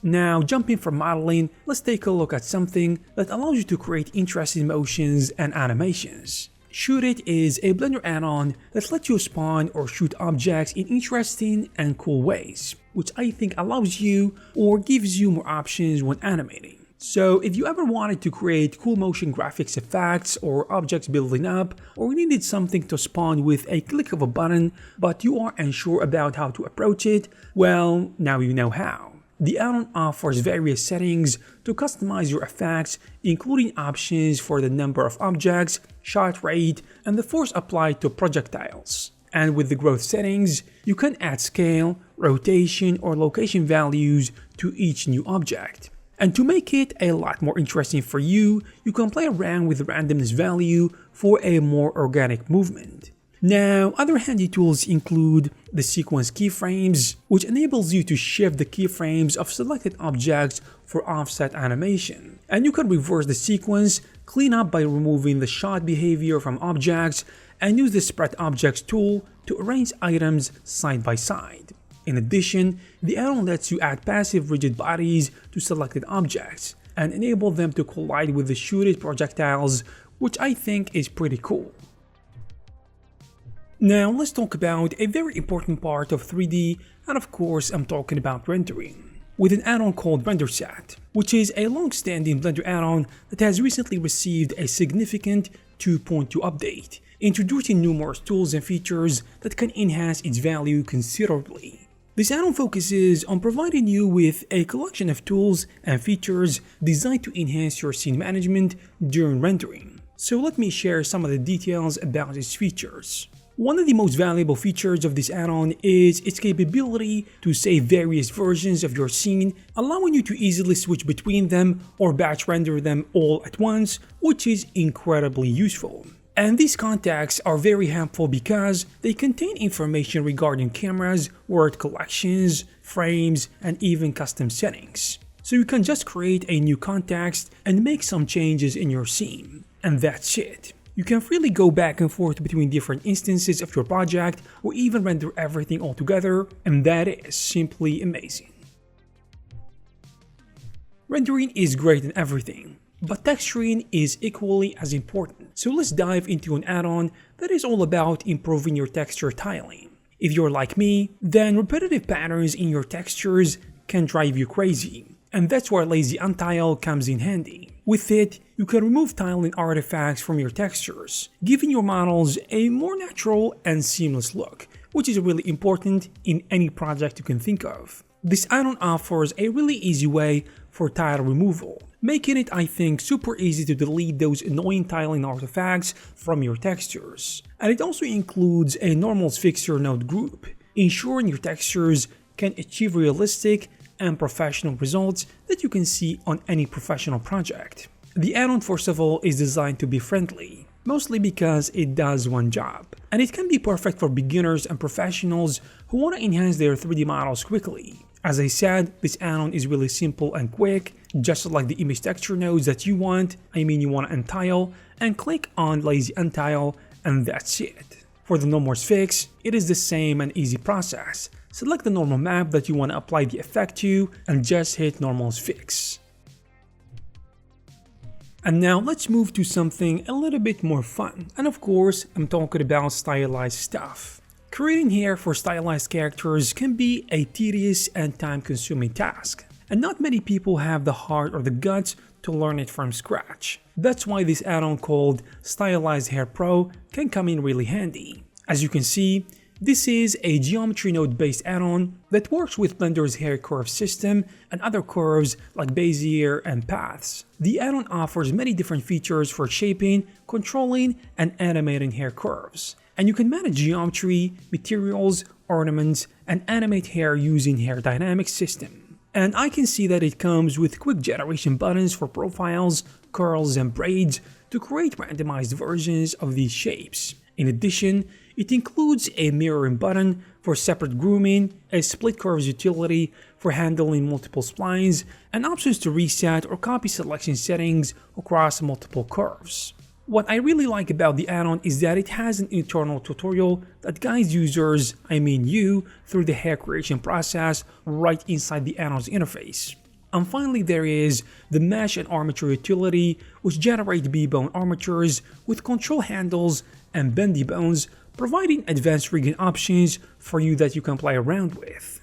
Now, jumping from modeling, let's take a look at something that allows you to create interesting motions and animations. Shoot-It is a Blender add-on that lets you spawn or shoot objects in interesting and cool ways, which I think allows you or gives you more options when animating. So if you ever wanted to create cool motion graphics effects or objects building up, or needed something to spawn with a click of a button but you are unsure about how to approach it, well, now you know how. The add-on offers various settings to customize your effects, including options for the number of objects, shot rate, and the force applied to projectiles. And with the growth settings, you can add scale, rotation, or location values to each new object. And to make it a lot more interesting for you, you can play around with the randomness value for a more organic movement. Now, other handy tools include the sequence keyframes, which enables you to shift the keyframes of selected objects for offset animation. And you can reverse the sequence, clean up by removing the shot behavior from objects, and use the Spread Objects tool to arrange items side by side. In addition, the add-on lets you add passive rigid bodies to selected objects and enable them to collide with the Shoot-It projectiles, which I think is pretty cool. Now let's talk about a very important part of 3D, and of course I'm talking about rendering, with an add-on called Renderset, which is a long-standing Blender add-on that has recently received a significant 2.2 update, introducing numerous tools and features that can enhance its value considerably. This add-on focuses on providing you with a collection of tools and features designed to enhance your scene management during rendering. So let me share some of the details about its features. One of the most valuable features of this add-on is its capability to save various versions of your scene, allowing you to easily switch between them or batch render them all at once, which is incredibly useful. And these contacts are very helpful because they contain information regarding cameras, word collections, frames, and even custom settings. So you can just create a new context and make some changes in your scene, and that's it. You can freely go back and forth between different instances of your project or even render everything all together, and that is simply amazing. Rendering is great in everything, but texturing is equally as important. So let's dive into an add-on that is all about improving your texture tiling. If you're like me, then repetitive patterns in your textures can drive you crazy, and that's where lazy Untile comes in handy. With it, you can remove tiling artifacts from your textures, giving your models a more natural and seamless look, which is really important in any project you can think of. This add-on offers a really easy way for tile removal, making it, I think, super easy to delete those annoying tiling artifacts from your textures. And it also includes a normals fixture node group, ensuring your textures can achieve realistic and professional results that you can see on any professional project. The add-on, first of all, is designed to be friendly, mostly because it does one job, and it can be perfect for beginners and professionals who want to enhance their 3D models quickly. As I said, this add-on is really simple and quick, just like the image texture nodes that you want. You want to untile, and click on Lazy Untile, and that's it. For the Normals Fix, it is the same and easy process. Select the normal map that you want to apply the effect to, and just hit Normals Fix. And now let's move to something a little bit more fun, and of course I'm talking about stylized stuff. Creating hair for stylized characters can be a tedious and time-consuming task, and not many people have the heart or the guts to learn it from scratch. That's why this add-on called Stylized Hair Pro can come in really handy. As you can see, this is a geometry node based add-on that works with Blender's hair curve system and other curves like Bezier and paths. The add-on offers many different features for shaping, controlling, and animating hair curves. And you can manage geometry, materials, ornaments, and animate hair using Hair Dynamics system. And I can see that it comes with quick generation buttons for profiles, curls, and braids to create randomized versions of these shapes. In addition, it includes a mirroring button for separate grooming, a split curves utility for handling multiple splines, and options to reset or copy selection settings across multiple curves. What I really like about the add-on is that it has an internal tutorial that guides users, you, through the hair creation process right inside the add-on's interface. And finally, there is the mesh and armature utility, which generate B-bone armatures with control handles and bendy bones, providing advanced rigging options for you that you can play around with.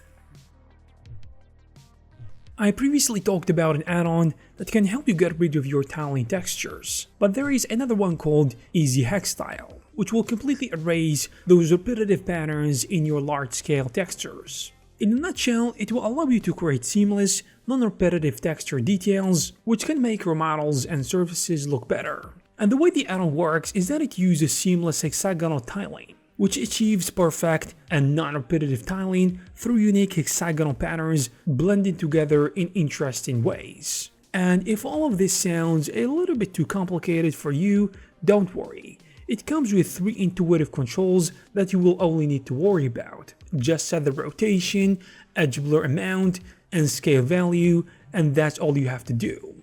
I previously talked about an add-on that can help you get rid of your tiling textures, but there is another one called Easy Hex Tile, which will completely erase those repetitive patterns in your large-scale textures. In a nutshell, it will allow you to create seamless, non-repetitive texture details, which can make your models and surfaces look better. And the way the add-on works is that it uses seamless hexagonal tiling, which achieves perfect and non-repetitive tiling through unique hexagonal patterns blending together in interesting ways. And if all of this sounds a little bit too complicated for you, don't worry. It comes with 3 intuitive controls that you will only need to worry about. Just set the rotation, edge blur amount, and scale value, and that's all you have to do.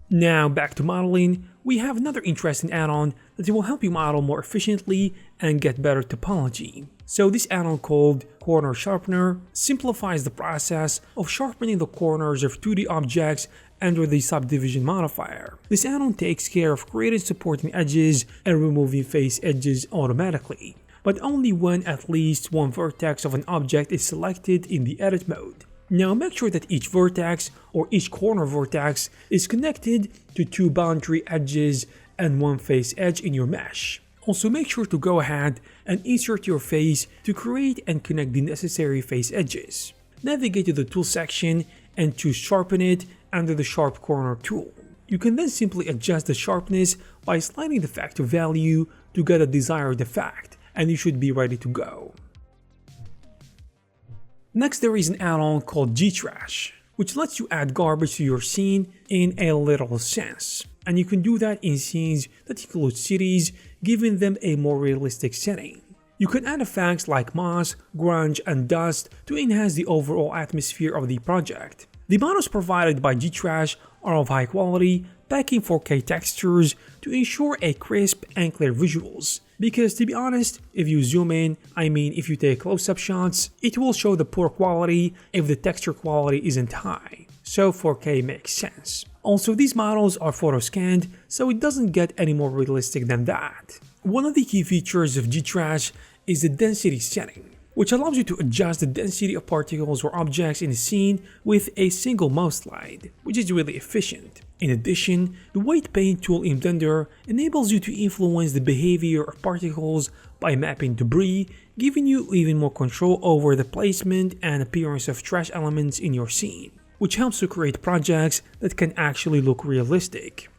Now back to modeling, we have another interesting add-on that will help you model more efficiently and get better topology. So this add-on called Corner Sharpener simplifies the process of sharpening the corners of 2D objects under the subdivision modifier. This add-on takes care of creating supporting edges and removing face edges automatically, but only when at least one vertex of an object is selected in the edit mode. Now make sure that each vertex or each corner vertex is connected to 2 boundary edges and 1 face edge in your mesh. Also make sure to go ahead and insert your face to create and connect the necessary face edges. Navigate to the tool section and choose Sharpen It under the Sharp Corner tool. You can then simply adjust the sharpness by sliding the factor value to get a desired effect, and you should be ready to go. Next, there is an add-on called Gtrash, which lets you add garbage to your scene in a literal sense. And you can do that in scenes that include cities, giving them a more realistic setting. You can add effects like moss, grunge, and dust to enhance the overall atmosphere of the project. The models provided by Gtrash are of high quality, packing 4K textures to ensure a crisp and clear visuals. Because to be honest, if you zoom in, if you take close-up shots, it will show the poor quality if the texture quality isn't high. So 4K makes sense. Also, these models are photo scanned, so it doesn't get any more realistic than that. One of the key features of Gtrash is the density setting, which allows you to adjust the density of particles or objects in a scene with a single mouse slide, which is really efficient. In addition, the white paint tool in Blender enables you to influence the behavior of particles by mapping debris, giving you even more control over the placement and appearance of trash elements in your scene, which helps to create projects that can actually look realistic.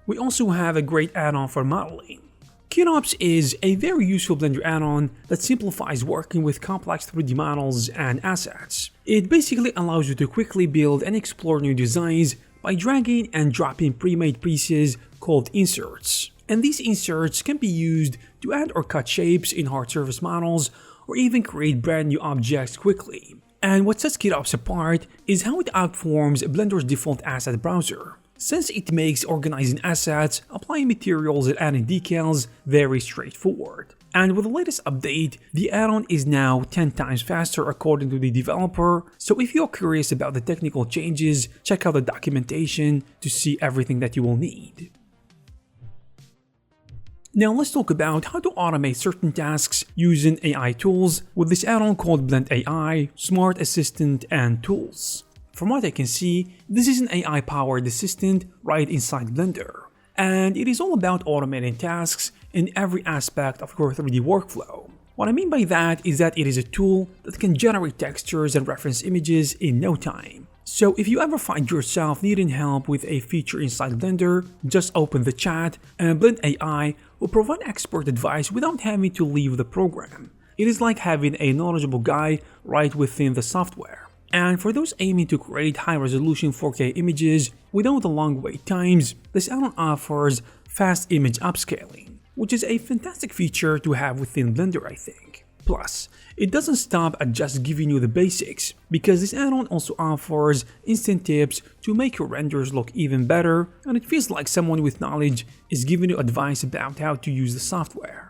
We also have a great add-on for modeling. QNops is a very useful Blender add-on that simplifies working with complex 3D models and assets. It basically allows you to quickly build and explore new designs by dragging and dropping pre-made pieces called inserts. And these inserts can be used to add or cut shapes in hard surface models or even create brand new objects quickly. And what sets QNops apart is how it outperforms Blender's default asset browser, since it makes organizing assets, applying materials and adding decals very straightforward. And with the latest update, the add-on is now 10 times faster according to the developer, so if you're curious about the technical changes, check out the documentation to see everything that you will need. Now let's talk about how to automate certain tasks using AI tools with this add-on called Blend AI, Smart Assistant and Tools. From what I can see, this is an AI-powered assistant right inside Blender, and it is all about automating tasks in every aspect of your 3D workflow. What I mean by that is that it is a tool that can generate textures and reference images in no time. So if you ever find yourself needing help with a feature inside Blender, just open the chat and Blend AI will provide expert advice without having to leave the program. It is like having a knowledgeable guy right within the software. And for those aiming to create high-resolution 4K images without the long wait times, this add-on offers fast image upscaling, which is a fantastic feature to have within Blender, I think. Plus, it doesn't stop at just giving you the basics, because this add-on also offers instant tips to make your renders look even better, and it feels like someone with knowledge is giving you advice about how to use the software.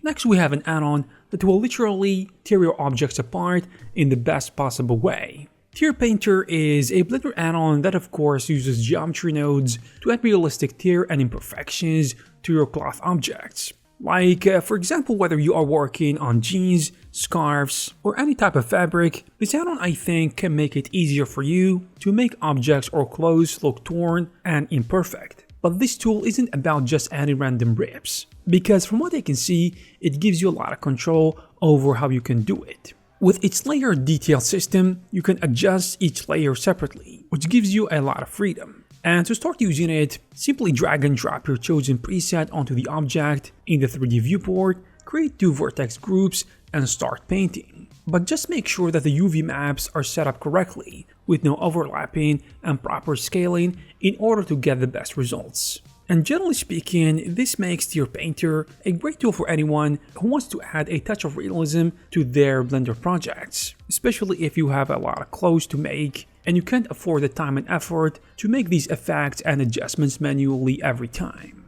Next, we have an add-on that will literally tear your objects apart in the best possible way. Terra Painter is a Blender add-on that of course uses geometry nodes to add realistic tear and imperfections to your cloth objects. Like, for example, whether you are working on jeans, scarves, or any type of fabric, this add-on I think can make it easier for you to make objects or clothes look torn and imperfect. But this tool isn't about just adding random rips, because from what I can see, it gives you a lot of control over how you can do it. With its layered detail system, you can adjust each layer separately, which gives you a lot of freedom. And to start using it, simply drag and drop your chosen preset onto the object in the 3D viewport, create 2 vertex groups, and start painting. But just make sure that the UV maps are set up correctly, with no overlapping and proper scaling in order to get the best results. And generally speaking, this makes Terra Painter a great tool for anyone who wants to add a touch of realism to their Blender projects, especially if you have a lot of clothes to make and you can't afford the time and effort to make these effects and adjustments manually every time.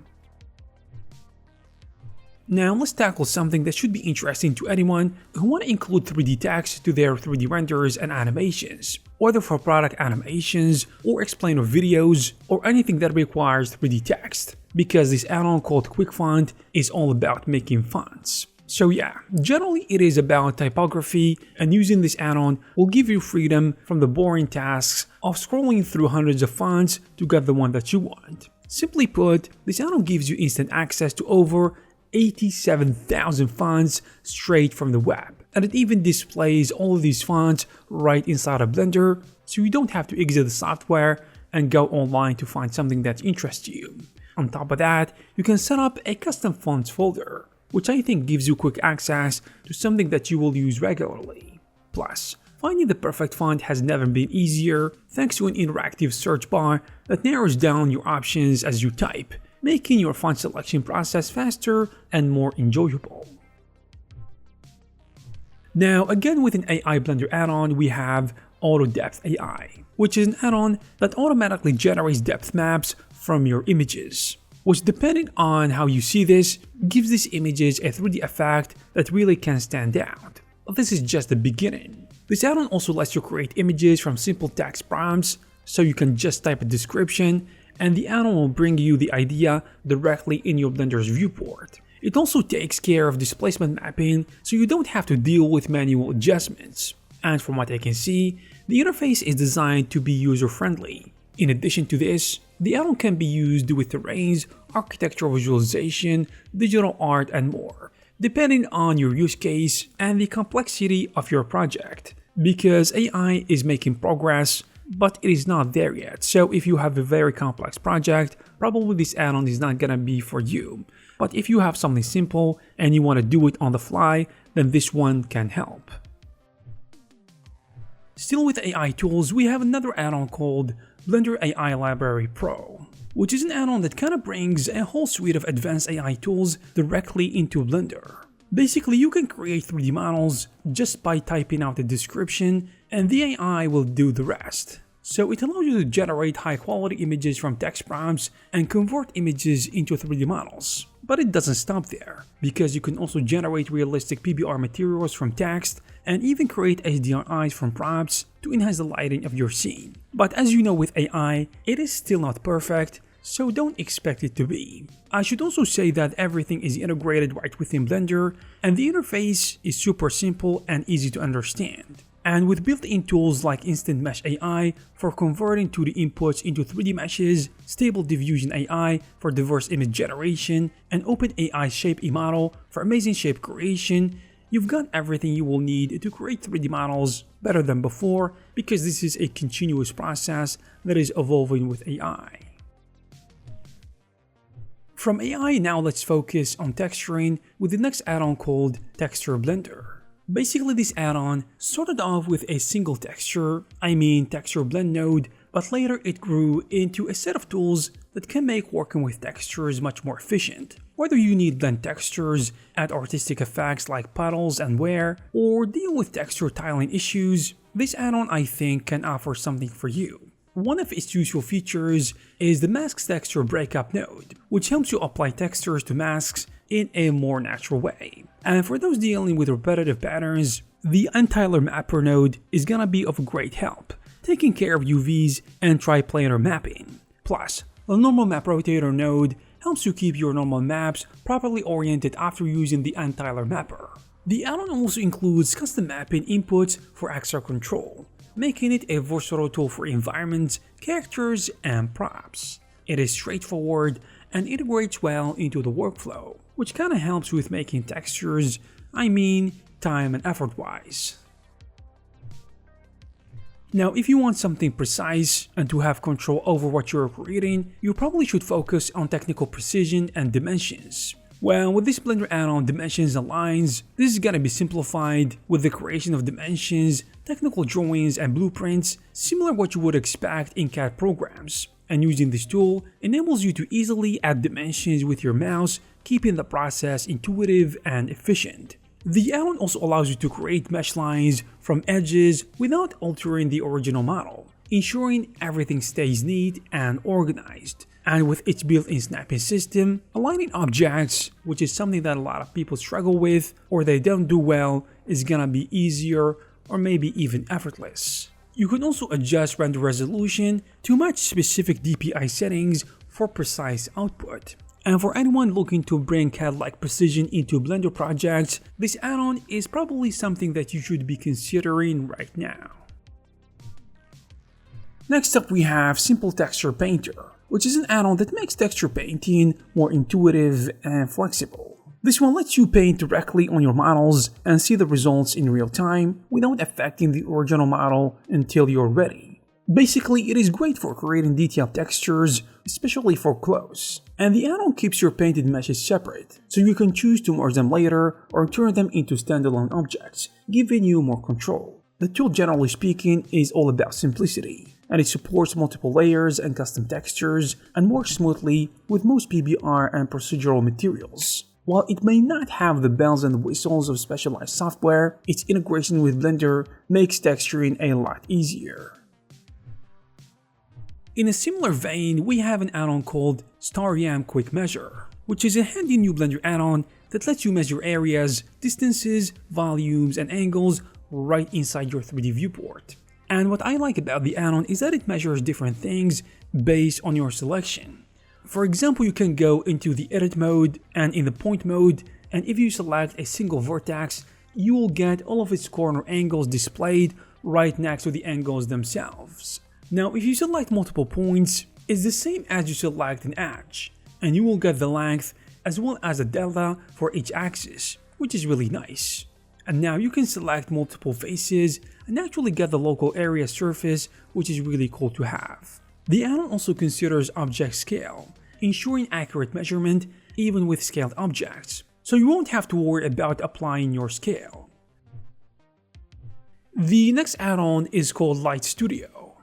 Now let's tackle something that should be interesting to anyone who want to include 3D text to their 3D renders and animations, whether for product animations or explainer videos or anything that requires 3D text, because this add-on called QuickFont is all about making fonts. So yeah, generally it is about typography, and using this add-on will give you freedom from the boring tasks of scrolling through hundreds of fonts to get the one that you want. Simply put, this add-on gives you instant access to over 87,000 fonts straight from the web, and it even displays all of these fonts right inside of Blender, so you don't have to exit the software and go online to find something that interests you. On top of that, you can set up a custom fonts folder, which I think gives you quick access to something that you will use regularly. Plus, finding the perfect font has never been easier thanks to an interactive search bar that narrows down your options as you type, making your font selection process faster and more enjoyable. Now again, with an AI Blender add-on, we have Autodepth Ai, which is an add-on that automatically generates depth maps from your images, which, depending on how you see this, gives these images a 3D effect that really can stand out. But this is just the beginning. This add-on also lets you create images from simple text prompts, so you can just type a description and the add-on will bring you the idea directly in your Blender's viewport. It also takes care of displacement mapping, so you don't have to deal with manual adjustments. And from what I can see, The interface is designed to be user-friendly. In addition to this, the add-on can be used with terrains, architectural visualization, digital art, and more, depending on your use case and the complexity of your project. Because AI is making progress, but it is not there yet, so if you have a very complex project, probably this add-on is not gonna be for you. But if you have something simple and you want to do it on the fly, then this one can help. Still with AI tools, we have another add-on called Blender AI Library Pro, which is an add-on that kind of brings a whole suite of advanced AI tools directly into Blender. Basically, you can create 3D models just by typing out the description, and the AI will do the rest. So it allows you to generate high-quality images from text prompts and convert images into 3D models. But it doesn't stop there, because you can also generate realistic PBR materials from text and even create HDRIs from prompts to enhance the lighting of your scene. But as you know, with AI, it is still not perfect, so don't expect it to be. I should also say that everything is integrated right within Blender, and the interface is super simple and easy to understand. And with built-in tools like Instant Mesh AI for converting 2D inputs into 3D meshes, Stable Diffusion AI for diverse image generation, and OpenAI Shape eModel for amazing shape creation, you've got everything you will need to create 3D models better than before, because this is a continuous process that is evolving with AI. From AI, now let's focus on texturing with the next add-on called Texture Blender. Basically, this add-on started off with a single texture, texture blend node, but later it grew into a set of tools that can make working with textures much more efficient. Whether you need blend textures, add artistic effects like puddles and wear, or deal with texture tiling issues, this add-on I think can offer something for you. One of its useful features is the Masks Texture Breakup node, which helps you apply textures to masks in a more natural way. And for those dealing with repetitive patterns, the Untile Mapper node is gonna be of great help, taking care of UVs and triplanar mapping. Plus, the Normal Map Rotator node helps you keep your normal maps properly oriented after using the Untile Mapper. The add-on also includes custom mapping inputs for extra control, making it a versatile tool for environments, characters, and props. It is straightforward and integrates well into the workflow, which kinda helps with making textures, time and effort wise. Now, if you want something precise and to have control over what you're creating, you probably should focus on technical precision and dimensions. Well, with this Blender add-on Dimensions and Lines, this is gonna be simplified with the creation of dimensions, technical drawings, and blueprints, similar to what you would expect in CAD programs. And using this tool enables you to easily add dimensions with your mouse, keeping the process intuitive and efficient. The add-on also allows you to create mesh lines from edges without altering the original model, ensuring everything stays neat and organized. And with its built-in snapping system, aligning objects, which is something that a lot of people struggle with or they don't do well, is gonna be easier or maybe even effortless. You can also adjust render resolution to match specific DPI settings for precise output. And for anyone looking to bring CAD-like precision into Blender projects, this add-on is probably something that you should be considering right now. Next up we have Simple Texture Painter, which is an add-on that makes texture painting more intuitive and flexible. This one lets you paint directly on your models and see the results in real time without affecting the original model until you're ready. Basically, it is great for creating detailed textures, especially for clothes. And the add-on keeps your painted meshes separate, so you can choose to merge them later or turn them into standalone objects, giving you more control. The tool, generally speaking, is all about simplicity, and it supports multiple layers and custom textures and works smoothly with most PBR and procedural materials. While it may not have the bells and whistles of specialized software, its integration with Blender makes texturing a lot easier. In a similar vein, we have an add-on called StarYam Quick Measure, which is a handy new Blender add-on that lets you measure areas, distances, volumes, and angles right inside your 3D viewport. And what I like about the add-on is that it measures different things based on your selection. For example, you can go into the edit mode and in the point mode, and if you select a single vertex, you will get all of its corner angles displayed right next to the angles themselves. Now, if you select multiple points, it's the same as you select an edge, and you will get the length as well as the delta for each axis, which is really nice. And now you can select multiple faces and actually get the local area surface, which is really cool to have. The add-on also considers object scale, ensuring accurate measurement even with scaled objects, so you won't have to worry about applying your scale. The next add-on is called Light Studio.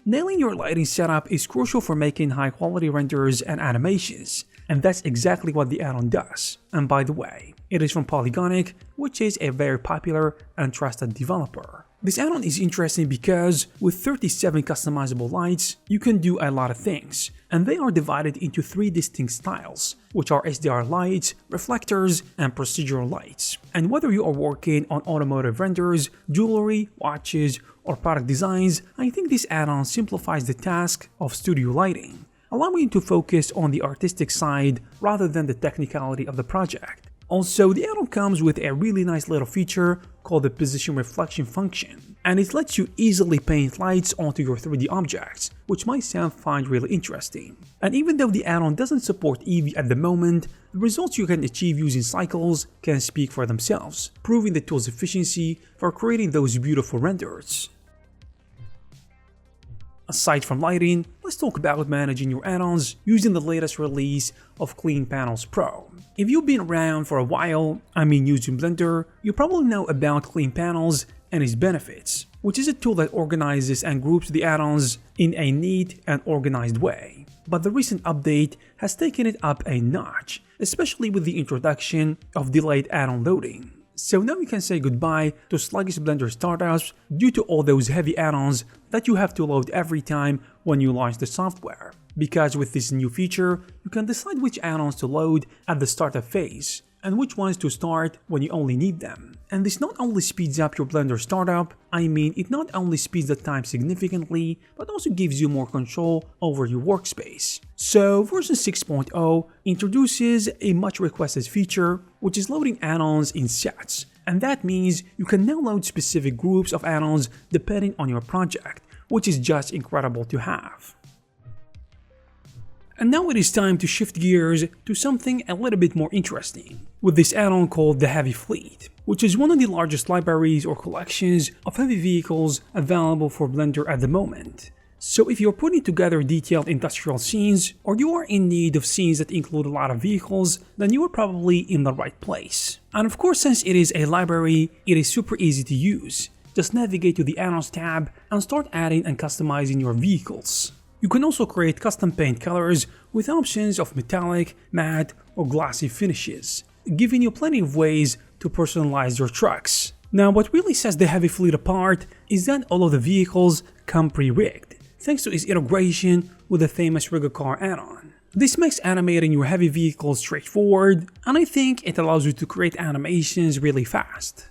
Nailing your lighting setup is crucial for making high quality renders and animations, and that's exactly what the add-on does. And by the way, it is from Polygonic, which is a very popular and trusted developer. This add-on is interesting because with 37 customizable lights, you can do a lot of things, and they are divided into 3 distinct styles, which are SDR lights, reflectors, and procedural lights. And whether you are working on automotive renders, jewelry, watches, or product designs, I think this add-on simplifies the task of studio lighting, allowing you to focus on the artistic side rather than the technicality of the project. Also, the add-on comes with a really nice little feature called the position reflection function, and it lets you easily paint lights onto your 3D objects, which might find really interesting. And even though the add-on doesn't support Eevee at the moment, the results you can achieve using cycles can speak for themselves, proving the tool's efficiency for creating those beautiful renders. Aside from lighting, let's talk about managing your add-ons using the latest release of Clean Panels Pro. If you've been around for a while, using Blender, you probably know about Clean Panels and its benefits, which is a tool that organizes and groups the add-ons in a neat and organized way. But the recent update has taken it up a notch, especially with the introduction of delayed add-on loading. So now you can say goodbye to sluggish Blender startups due to all those heavy add-ons that you have to load every time when you launch the software. Because with this new feature, you can decide which add-ons to load at the startup phase, and which ones to start when you only need them. And this not only speeds up your Blender startup, it not only speeds the time significantly, but also gives you more control over your workspace. So version 6.0 introduces a much requested feature, which is loading add-ons in sets. And that means you can now load specific groups of add-ons depending on your project, which is just incredible to have. And now it is time to shift gears to something a little bit more interesting, with this add-on called the Heavy Fleet, which is one of the largest libraries or collections of heavy vehicles available for Blender at the moment. So if you're putting together detailed industrial scenes, or you are in need of scenes that include a lot of vehicles, then you are probably in the right place. And of course, since it is a library, it is super easy to use. Just navigate to the Addons tab and start adding and customizing your vehicles. You can also create custom paint colors with options of metallic, matte, or glossy finishes, giving you plenty of ways to personalize your trucks. Now, what really sets the Heavy Fleet apart is that all of the vehicles come pre-rigged, thanks to its integration with the famous Rig a Car add-on. This makes animating your heavy vehicles straightforward, and I think it allows you to create animations really fast.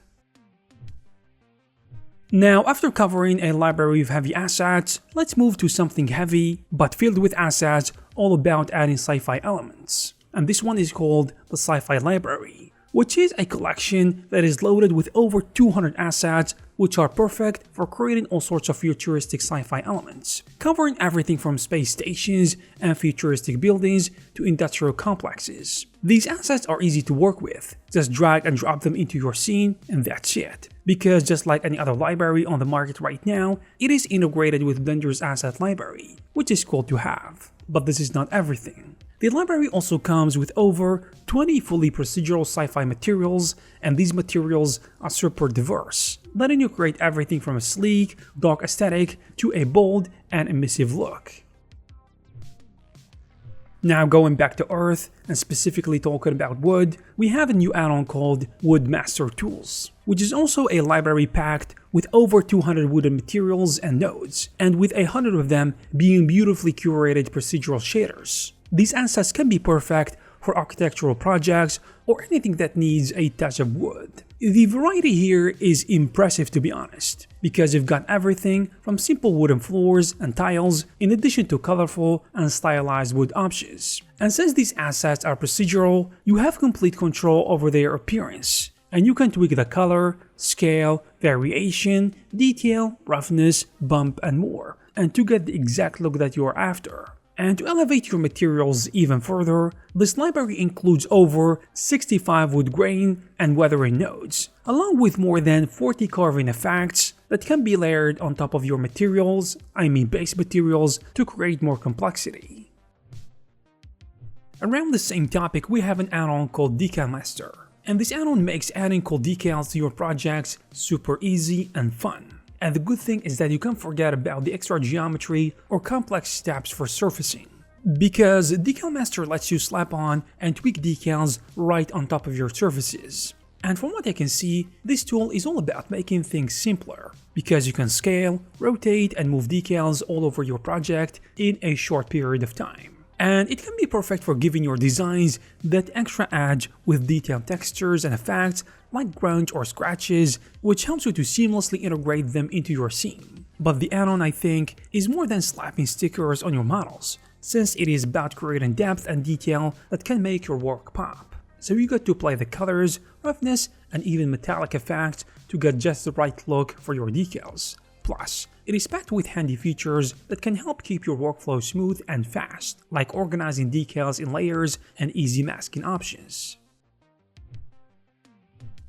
Now, after covering a library of heavy assets, let's move to something heavy, but filled with assets all about adding sci-fi elements. And this one is called the Sci-Fi Library, which is a collection that is loaded with over 200 assets, which are perfect for creating all sorts of futuristic sci-fi elements, covering everything from space stations and futuristic buildings to industrial complexes. These assets are easy to work with, just drag and drop them into your scene and that's it. Because just like any other library on the market right now, it is integrated with Blender's asset library, which is cool to have. But this is not everything. The library also comes with over 20 fully procedural sci-fi materials, and these materials are super diverse, letting you create everything from a sleek, dark aesthetic to a bold and emissive look. Now going back to Earth, and specifically talking about wood, we have a new add-on called Wood Master Tools, which is also a library packed with over 200 wooden materials and nodes, and with 100 of them being beautifully curated procedural shaders. These assets can be perfect for architectural projects or anything that needs a touch of wood. The variety here is impressive, to be honest, because you've got everything from simple wooden floors and tiles in addition to colorful and stylized wood options. And since these assets are procedural, you have complete control over their appearance, and you can tweak the color, scale, variation, detail, roughness, bump, and more, and to get the exact look that you are after. And to elevate your materials even further, this library includes over 65 wood grain and weathering nodes, along with more than 40 carving effects that can be layered on top of your materials, base materials, to create more complexity. Around the same topic, we have an add-on called Decal Master, and this add-on makes adding cool decals to your projects super easy and fun. And the good thing is that you can't forget about the extra geometry or complex steps for surfacing, because Decal Master lets you slap on and tweak decals right on top of your surfaces. And from what I can see, this tool is all about making things simpler, because you can scale, rotate, and move decals all over your project in a short period of time. And it can be perfect for giving your designs that extra edge with detailed textures and effects like grunge or scratches, which helps you to seamlessly integrate them into your scene. But the add-on, I think, is more than slapping stickers on your models, since it is about creating depth and detail that can make your work pop. So you get to play the colors, roughness, and even metallic effects to get just the right look for your decals. Plus, it is packed with handy features that can help keep your workflow smooth and fast, like organizing decals in layers and easy masking options.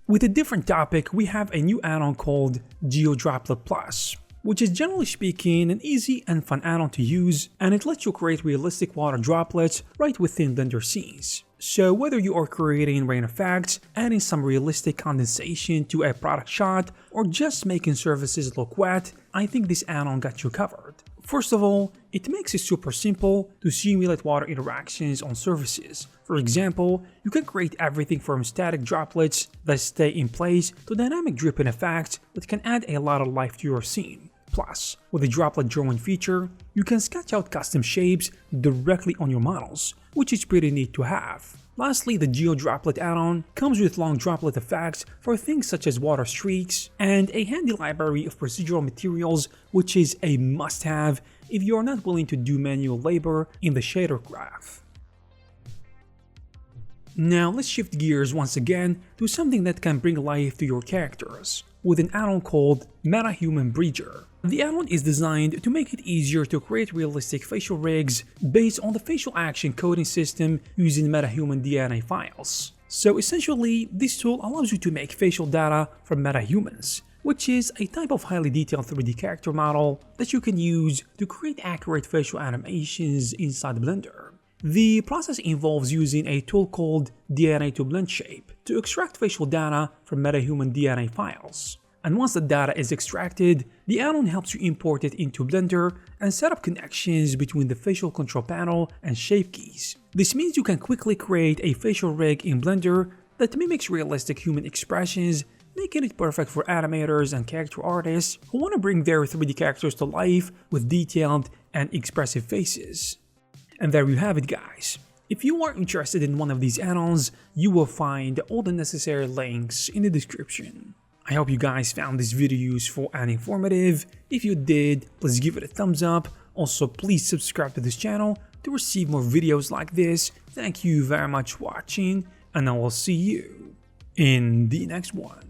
With a different topic, we have a new add-on called Geodroplets Plus, which is generally speaking an easy and fun add-on to use, and it lets you create realistic water droplets right within Blender scenes. So whether you are creating rain effects, adding some realistic condensation to a product shot, or just making surfaces look wet, I think this add-on got you covered. First of all, it makes it super simple to simulate water interactions on surfaces. For example, you can create everything from static droplets that stay in place to dynamic dripping effects that can add a lot of life to your scene. Plus, with the droplet drawing feature, you can sketch out custom shapes directly on your models, which is pretty neat to have. Lastly, the Geodroplet add-on comes with long droplet effects for things such as water streaks, and a handy library of procedural materials, which is a must-have if you are not willing to do manual labor in the shader graph. Now let's shift gears once again to something that can bring life to your characters, with an add-on called MetaHuman Bridger. The add-on is designed to make it easier to create realistic facial rigs based on the facial action coding system using MetaHuman DNA files. So essentially, this tool allows you to make facial data from metahumans, which is a type of highly detailed 3D character model that you can use to create accurate facial animations inside Blender. The process involves using a tool called DNA to Blend Shape to extract facial data from MetaHuman DNA files. And once the data is extracted, the add-on helps you import it into Blender and set up connections between the facial control panel and shape keys. This means you can quickly create a facial rig in Blender that mimics realistic human expressions, making it perfect for animators and character artists who want to bring their 3D characters to life with detailed and expressive faces. And there you have it, guys. If you are interested in one of these add-ons, you will find all the necessary links in the description. I hope you guys found this video useful and informative. If you did, please give it a thumbs up. Also, please subscribe to this channel to receive more videos like this. Thank you very much for watching, and I will see you in the next one.